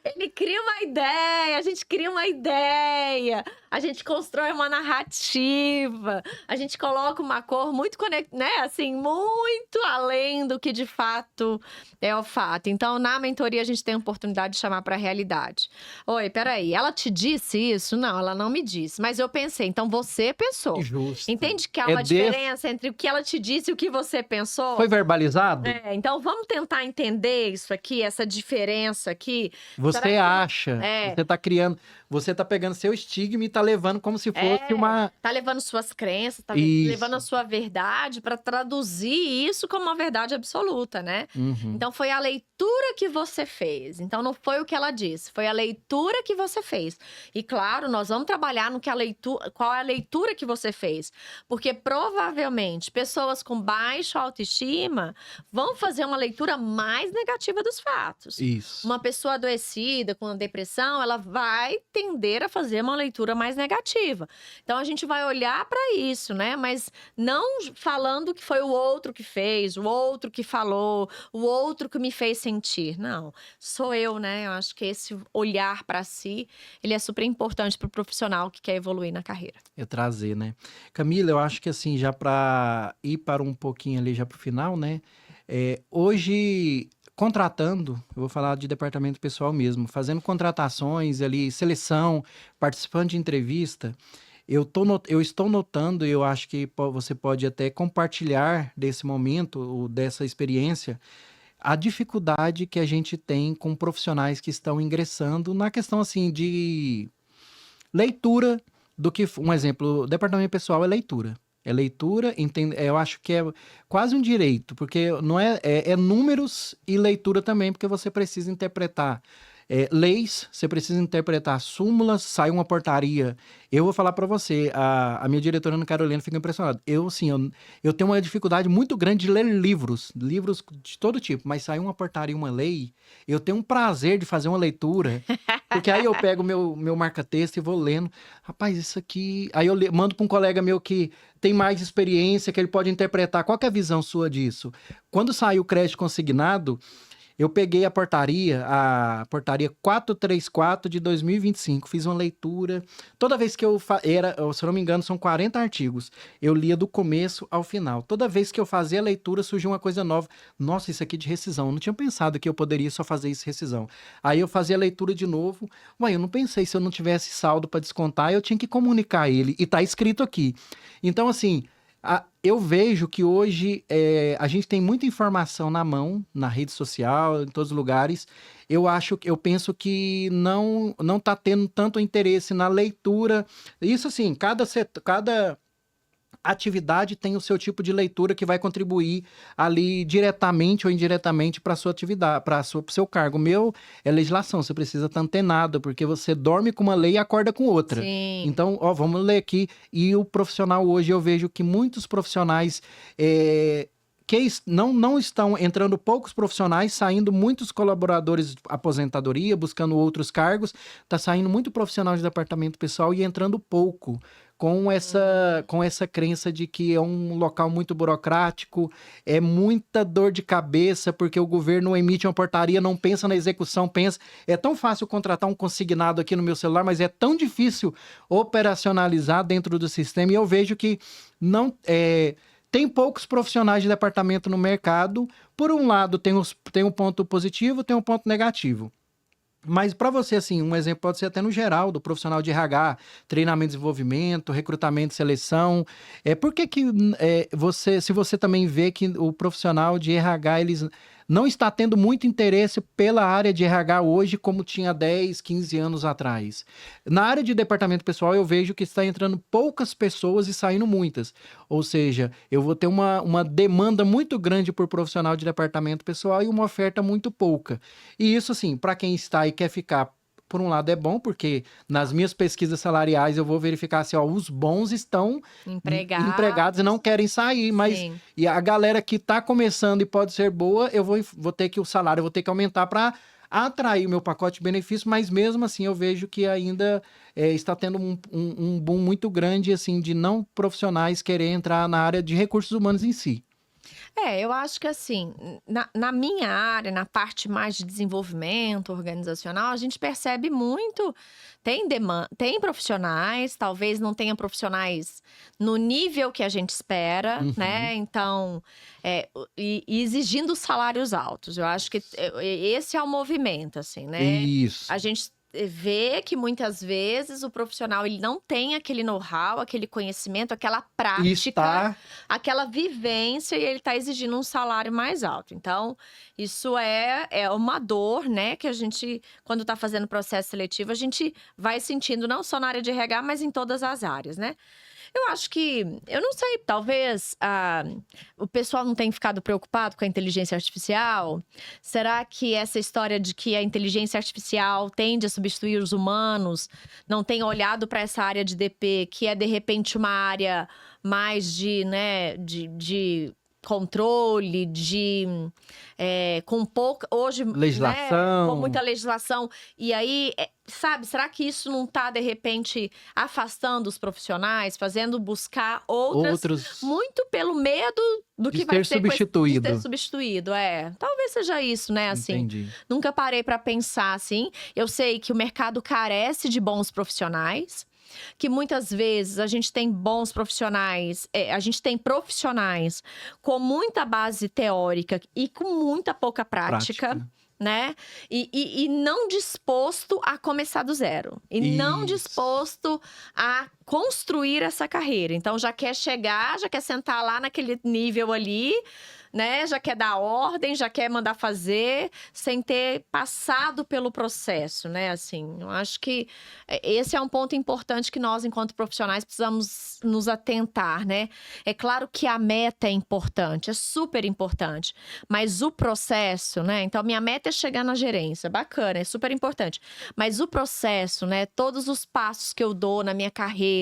Ele cria uma ideia, a gente cria uma ideia, a gente constrói uma narrativa, a gente coloca uma cor muito né, assim, muito além do que de fato é o fato. Então, na mentoria, a gente tem a oportunidade de chamar para a realidade. Oi, peraí, ela te disse isso? Não, ela não me disse, mas eu pensei, então você pensou. Justo. Entende que há É uma diferença entre o que ela te disse e o que você pensou? Foi verbalizado? Então vamos tentar entender isso aqui, essa diferença aqui. Será Você que acha, é, você tá criando, você tá pegando seu estigma e tá levando como se fosse uma. tá levando suas crenças, tá levando Isso. a sua verdade para traduzir isso como uma verdade absoluta, né? Uhum. Então foi a leitura que você fez. Então não foi o que ela disse, foi a leitura que você fez. E claro, nós vamos trabalhar no que a leitura, qual é a leitura que você fez, porque provavelmente pessoas com baixa autoestima vão fazer uma leitura mais negativa dos fatos. Isso. Uma pessoa adoecida com depressão, ela vai tender a fazer uma leitura mais negativa. Então a gente vai olhar para isso, né? Mas não falando que foi o outro que fez, o outro que falou, o outro que me fez sentir. Não, sou eu, né? Eu acho que esse olhar para si, ele é super importante para o profissional que quer evoluir na carreira. É trazer, né? Camila, eu acho que assim, já para ir para um pouquinho ali já pro final, né? Hoje, contratando, eu vou falar de departamento pessoal mesmo, fazendo contratações ali, seleção, participando de entrevista, eu estou notando, e eu acho que você pode até compartilhar desse momento, ou dessa experiência, a dificuldade que a gente tem com profissionais que estão ingressando na questão assim de leitura do que um exemplo, o departamento pessoal é leitura. É leitura, eu acho que é quase um direito, porque não é números e leitura também, porque você precisa interpretar leis, você precisa interpretar súmulas, sai uma portaria. Eu vou falar para você, a minha diretora Ana Carolina fica impressionada. Eu tenho uma dificuldade muito grande de ler livros de todo tipo, mas sai uma portaria, uma lei, eu tenho um prazer de fazer uma leitura, porque aí eu pego meu marca-texto e vou lendo. Rapaz, isso aqui. Aí eu mando para um colega meu que tem mais experiência, que ele pode interpretar. Qual que é a visão sua disso? Quando saiu o crédito consignado, eu peguei a portaria 434 de 2025, fiz uma leitura. Toda vez que se eu não me engano, são 40 artigos. Eu lia do começo ao final. Toda vez que eu fazia a leitura, surgia uma coisa nova. Nossa, isso aqui de rescisão. Eu não tinha pensado que eu poderia só fazer isso rescisão. Aí eu fazia a leitura de novo. Ué, eu não pensei, se eu não tivesse saldo para descontar, eu tinha que comunicar ele. E tá escrito aqui. Então, assim, eu vejo que hoje a gente tem muita informação na mão, na rede social, em todos os lugares. Eu penso que não está tendo tanto interesse na leitura. Isso assim, cada atividade tem o seu tipo de leitura que vai contribuir ali diretamente ou indiretamente para a sua atividade, para o seu cargo. O meu é legislação, você precisa estar antenado, porque você dorme com uma lei e acorda com outra. Sim. Então, vamos ler aqui. E o profissional hoje, eu vejo que muitos profissionais que não estão entrando poucos profissionais, saindo muitos colaboradores de aposentadoria, buscando outros cargos, está saindo muito profissional de departamento pessoal e entrando pouco. com essa crença de que é um local muito burocrático, é muita dor de cabeça, porque o governo emite uma portaria, não pensa na execução, pensa... É tão fácil contratar um consignado aqui no meu celular, mas é tão difícil operacionalizar dentro do sistema, e eu vejo que não... tem poucos profissionais de departamento no mercado. Por um lado, tem um ponto positivo, tem um ponto negativo. Mas para você, assim, um exemplo pode ser até no geral, do profissional de RH, treinamento e desenvolvimento, recrutamento e seleção. Por que que se você também vê que o profissional de RH, eles não está tendo muito interesse pela área de RH hoje, como tinha 10, 15 anos atrás? Na área de departamento pessoal, eu vejo que está entrando poucas pessoas e saindo muitas. Ou seja, eu vou ter uma demanda muito grande por profissional de departamento pessoal e uma oferta muito pouca. E isso, assim, para quem está e quer ficar, por um lado é bom, porque nas minhas pesquisas salariais eu vou verificar se os bons estão empregados e não querem sair, mas Sim. e a galera que está começando e pode ser boa, eu vou ter que o salário, eu vou ter que aumentar para atrair o meu pacote de benefícios, mas mesmo assim eu vejo que ainda está tendo um boom muito grande, assim, de não profissionais querer entrar na área de recursos humanos em si. Eu acho que assim, na minha área, na parte mais de desenvolvimento organizacional, a gente percebe muito, tem profissionais, talvez não tenha profissionais no nível que a gente espera, né? Então, e exigindo salários altos. Eu acho que esse é o movimento, assim, né? Isso. A gente vê que muitas vezes o profissional ele não tem aquele know-how, aquele conhecimento, aquela prática, aquela vivência, e ele está exigindo um salário mais alto. Então, isso é uma dor, né? Que a gente, quando está fazendo processo seletivo, a gente vai sentindo não só na área de RH, mas em todas as áreas, né? Eu acho que, eu não sei, talvez o pessoal não tenha ficado preocupado com a inteligência artificial. Será que essa história de que a inteligência artificial tende a substituir os humanos não tem olhado para essa área de DP, que é de repente uma área mais de, né, de controle, com pouca, hoje, legislação, né, com muita legislação, e aí, sabe, será que isso não está de repente afastando os profissionais, fazendo buscar outros muito pelo medo do que vai ser substituído. de ser substituído, talvez seja isso, né, assim. Entendi. Nunca parei para pensar assim. Eu sei que o mercado carece de bons profissionais, que muitas vezes a gente tem bons profissionais, a gente tem profissionais com muita base teórica e com muita pouca prática. Né? E não disposto a começar do zero. E não disposto a construir essa carreira. Então, já quer chegar, já quer sentar lá naquele nível ali, né? Já quer dar ordem, já quer mandar fazer, sem ter passado pelo processo, né? Assim, eu acho que esse é um ponto importante que nós, enquanto profissionais, precisamos nos atentar, né? É claro que a meta é importante, é super importante, mas o processo, né? Então, minha meta é chegar na gerência, bacana, é super importante. Mas o processo, né? Todos os passos que eu dou na minha carreira,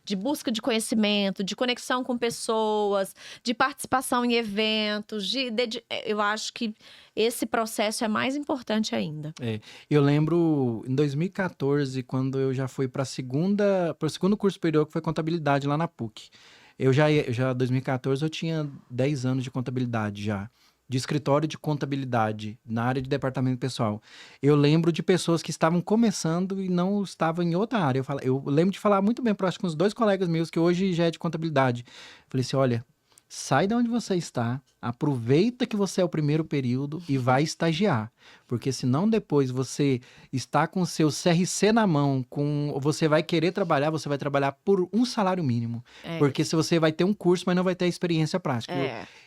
de busca de conhecimento, de conexão com pessoas, de participação em eventos, eu acho que esse processo é mais importante ainda. Eu lembro em 2014, quando eu já fui para o segundo curso superior, que foi contabilidade lá na PUC. Em 2014 eu tinha 10 anos de contabilidade já, de escritório de contabilidade, na área de departamento pessoal. Eu lembro de pessoas que estavam começando e não estavam em outra área. Eu lembro de falar muito bem, acho que uns 2 colegas meus, que hoje já é de contabilidade. Falei assim, olha, sai de onde você está, aproveita que você é o primeiro período e vai estagiar. Porque senão depois você está com o seu CRC na mão, você vai querer trabalhar, você vai trabalhar por um salário mínimo. Porque se você vai ter um curso, mas não vai ter experiência prática.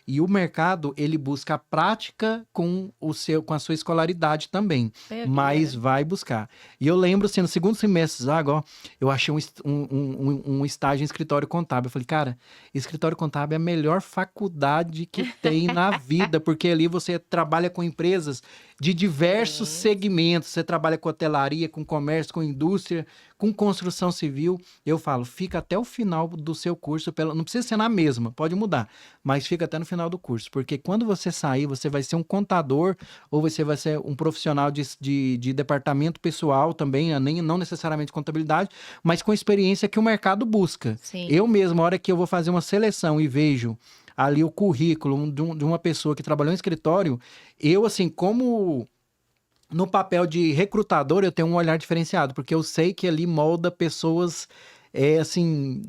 E o mercado, ele busca a prática com a sua escolaridade também. Mas vai buscar. E eu lembro, assim, no segundo semestre, eu achei um estágio em escritório contábil. Eu falei, cara, escritório contábil é a melhor faculdade que tem na vida, porque ali você trabalha com empresas de diversos segmentos. Você trabalha com hotelaria, com comércio, com indústria, Com construção civil, eu falo, fica até o final do seu curso, não precisa ser na mesma, pode mudar, mas fica até no final do curso, porque quando você sair, você vai ser um contador ou você vai ser um profissional de departamento pessoal também, não necessariamente contabilidade, mas com experiência que o mercado busca. Sim. Eu mesmo, a hora que eu vou fazer uma seleção e vejo ali o currículo de uma pessoa que trabalhou em escritório, eu, assim, como no papel de recrutador, eu tenho um olhar diferenciado, porque eu sei que ali molda pessoas, assim,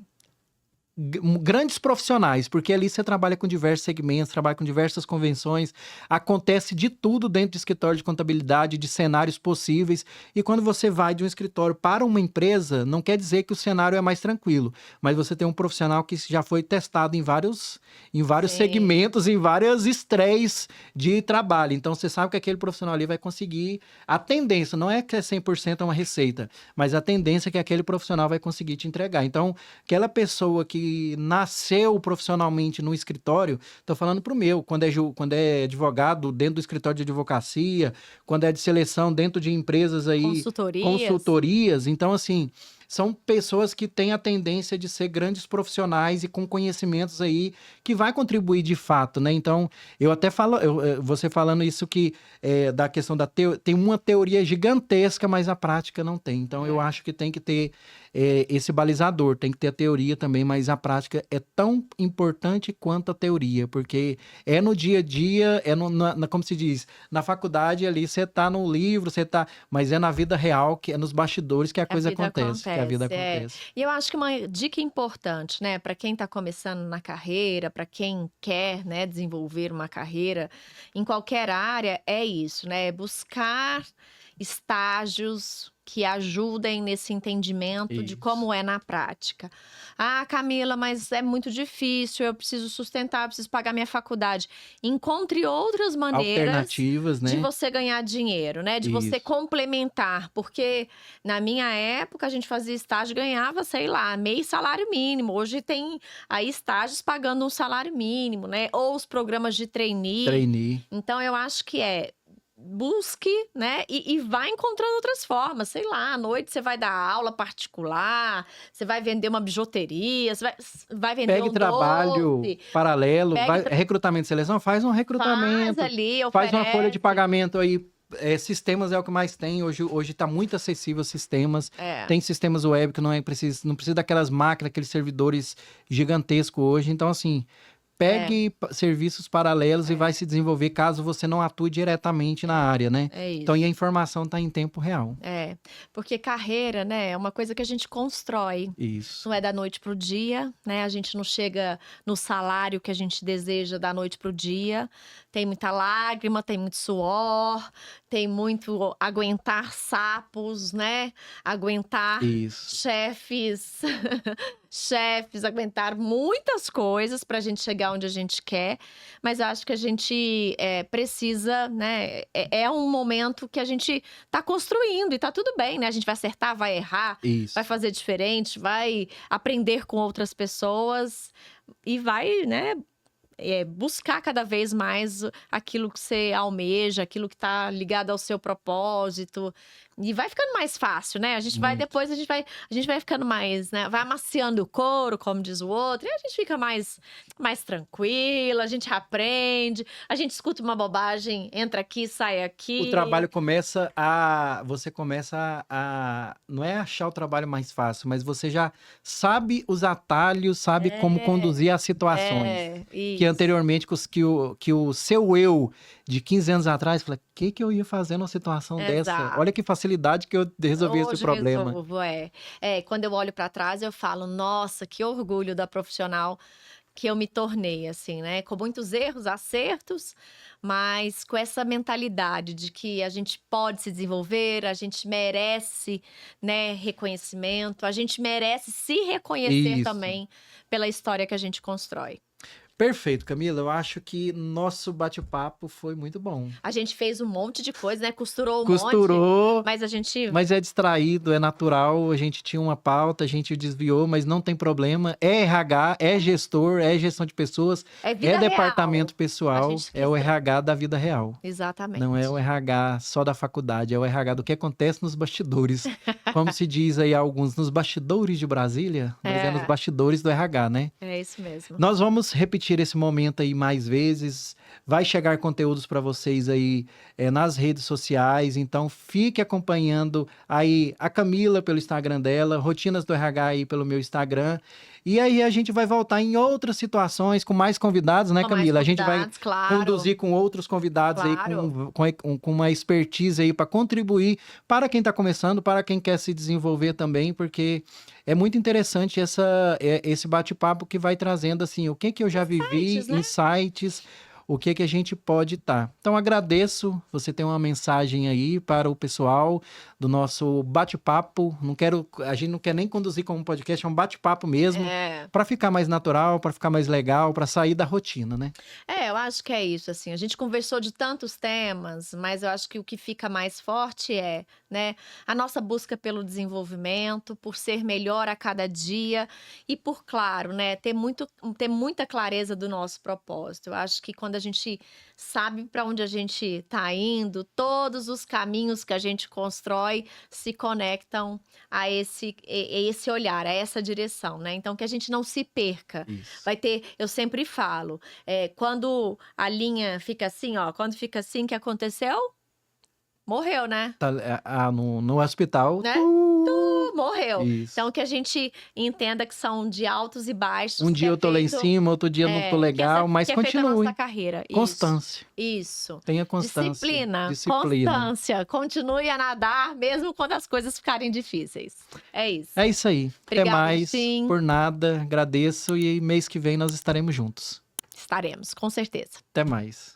grandes profissionais, porque ali você trabalha com diversos segmentos, trabalha com diversas convenções, acontece de tudo dentro de escritório de contabilidade, de cenários possíveis, e quando você vai de um escritório para uma empresa, não quer dizer que o cenário é mais tranquilo, mas você tem um profissional que já foi testado em vários Sim. segmentos, em várias estreias de trabalho, então você sabe que aquele profissional ali vai conseguir, a tendência, não é que é 100% uma receita, mas a tendência é que aquele profissional vai conseguir te entregar, então aquela pessoa que nasceu profissionalmente no escritório, estou falando para o meu, quando é advogado dentro do escritório de advocacia, quando é de seleção dentro de empresas aí, consultorias, então assim, são pessoas que têm a tendência de ser grandes profissionais e com conhecimentos aí que vai contribuir de fato, né? Então, eu até falo, você falando isso que da questão tem uma teoria gigantesca, mas a prática não tem. Então, eu acho que tem que ter esse balizador, tem que ter a teoria também, mas a prática é tão importante quanto a teoria, porque é no dia a dia, como se diz, na faculdade ali, você tá no livro, mas é na vida real, que é nos bastidores que a coisa acontece, que a vida acontece. E eu acho que uma dica importante, né, para quem está começando na carreira, para quem quer, né, desenvolver uma carreira em qualquer área, é isso, né, buscar estágios que ajudem nesse entendimento de como é na prática. Ah, Camila, mas é muito difícil, eu preciso sustentar, eu preciso pagar minha faculdade. Encontre outras maneiras alternativas, né? de você ganhar dinheiro, né? De você complementar. Porque na minha época a gente fazia estágio e ganhava, sei lá, meio salário mínimo. Hoje tem aí estágios pagando um salário mínimo, né? Ou os programas de trainee. Então eu acho que busque, né, e vai encontrando outras formas, sei lá, à noite você vai dar aula particular, você vai vender uma bijuteria, você vai vender Pegue trabalho doce, paralelo, recrutamento e seleção, faz um recrutamento, faz ali, faz uma folha de pagamento aí, sistemas é o que mais tem, hoje está muito acessível sistemas, tem sistemas web que não precisa daquelas máquinas, aqueles servidores gigantescos hoje, então assim, pegue serviços paralelos e vai se desenvolver caso você não atue diretamente na área, né? Então, e a informação está em tempo real. Porque carreira, né, é uma coisa que a gente constrói. Isso. Não é da noite pro dia, né? A gente não chega no salário que a gente deseja da noite pro dia. Tem muita lágrima, tem muito suor, tem muito aguentar sapos, né? Aguentar chefes, aguentar muitas coisas para a gente chegar onde a gente quer. Mas eu acho que a gente precisa, né? É um momento que a gente tá construindo e tá tudo bem, né? A gente vai acertar, vai errar, vai fazer diferente, vai aprender com outras pessoas e vai, né? Buscar cada vez mais aquilo que você almeja, aquilo que tá ligado ao seu propósito. E vai ficando mais fácil, né? A gente vai depois, a gente vai ficando mais, né? Vai amaciando o couro, como diz o outro, e a gente fica mais tranquila, a gente aprende, a gente escuta uma bobagem, entra aqui, sai aqui. O trabalho você começa a não é achar o trabalho mais fácil, mas você já sabe os atalhos, sabe como conduzir as situações. Que anteriormente, que o seu eu de 15 anos atrás, fala, o que eu ia fazer numa situação dessa? Olha que facilidade que eu resolvi esse problema. Resolvo, quando eu olho para trás, eu falo, nossa, que orgulho da profissional que eu me tornei, assim, né? Com muitos erros, acertos, mas com essa mentalidade de que a gente pode se desenvolver, a gente merece, né, reconhecimento, a gente merece se reconhecer também pela história que a gente constrói. Perfeito, Camila. Eu acho que nosso bate-papo foi muito bom. A gente fez um monte de coisa, né? Costurou um monte, Costurou, mas a gente... mas é distraído, é natural. A gente tinha uma pauta, a gente desviou, mas não tem problema. É RH, é gestor, é gestão de pessoas, É vida é real. departamento A pessoal, gente é o quis- RH da vida real. Exatamente. Não é o RH só da faculdade, é o RH do que acontece nos bastidores. Como se diz aí alguns, nos bastidores de Brasília, mas é nos É. bastidores do RH, né? É isso mesmo. Nós vamos repetir esse momento aí mais vezes. Vai chegar conteúdos para vocês aí nas redes sociais. Então, fique acompanhando aí a Camila pelo Instagram dela, Rotinas do RH aí pelo meu Instagram. E aí a gente vai voltar em outras situações com mais convidados, né, Com mais Camila? A gente vai convidados, claro. conduzir com outros convidados aí Claro. com uma expertise aí para contribuir para quem está começando, para quem quer se desenvolver também, porque é muito interessante esse bate-papo que vai trazendo assim, o que que eu já vivi, Insights, né? insights, o que que a gente pode estar. Então agradeço, você tem uma mensagem aí para o pessoal do nosso bate-papo. A gente não quer nem conduzir como um podcast, é um bate-papo mesmo, É. para ficar mais natural, para ficar mais legal, para sair da rotina, né? Eu acho que é isso, assim, a gente conversou de tantos temas, mas eu acho que o que fica mais forte é, né, a nossa busca pelo desenvolvimento, por ser melhor a cada dia e por, claro, né, ter muita clareza do nosso propósito. Eu acho que quando a gente sabe para onde a gente está indo, todos os caminhos que a gente constrói se conectam a esse olhar, a essa direção, né? Então que a gente não se perca. Isso. Vai ter, eu sempre falo, quando a linha fica assim, ó, quando fica assim, o que aconteceu? Morreu, né? Tá, no hospital. Né? Morreu. Isso. Então que a gente entenda que são de altos e baixos. Um que dia é eu tô lá em feito- cima, outro dia não tô legal, mas que é feita a continue. nossa carreira. Constância. Isso. Tenha constância. Disciplina. Disciplina. Constância. Continue a nadar, mesmo quando as coisas ficarem difíceis. É isso. É isso aí. Obrigada, Até mais. Tim. Por nada. Agradeço e mês que vem nós estaremos juntos. Estaremos, com certeza. Até mais.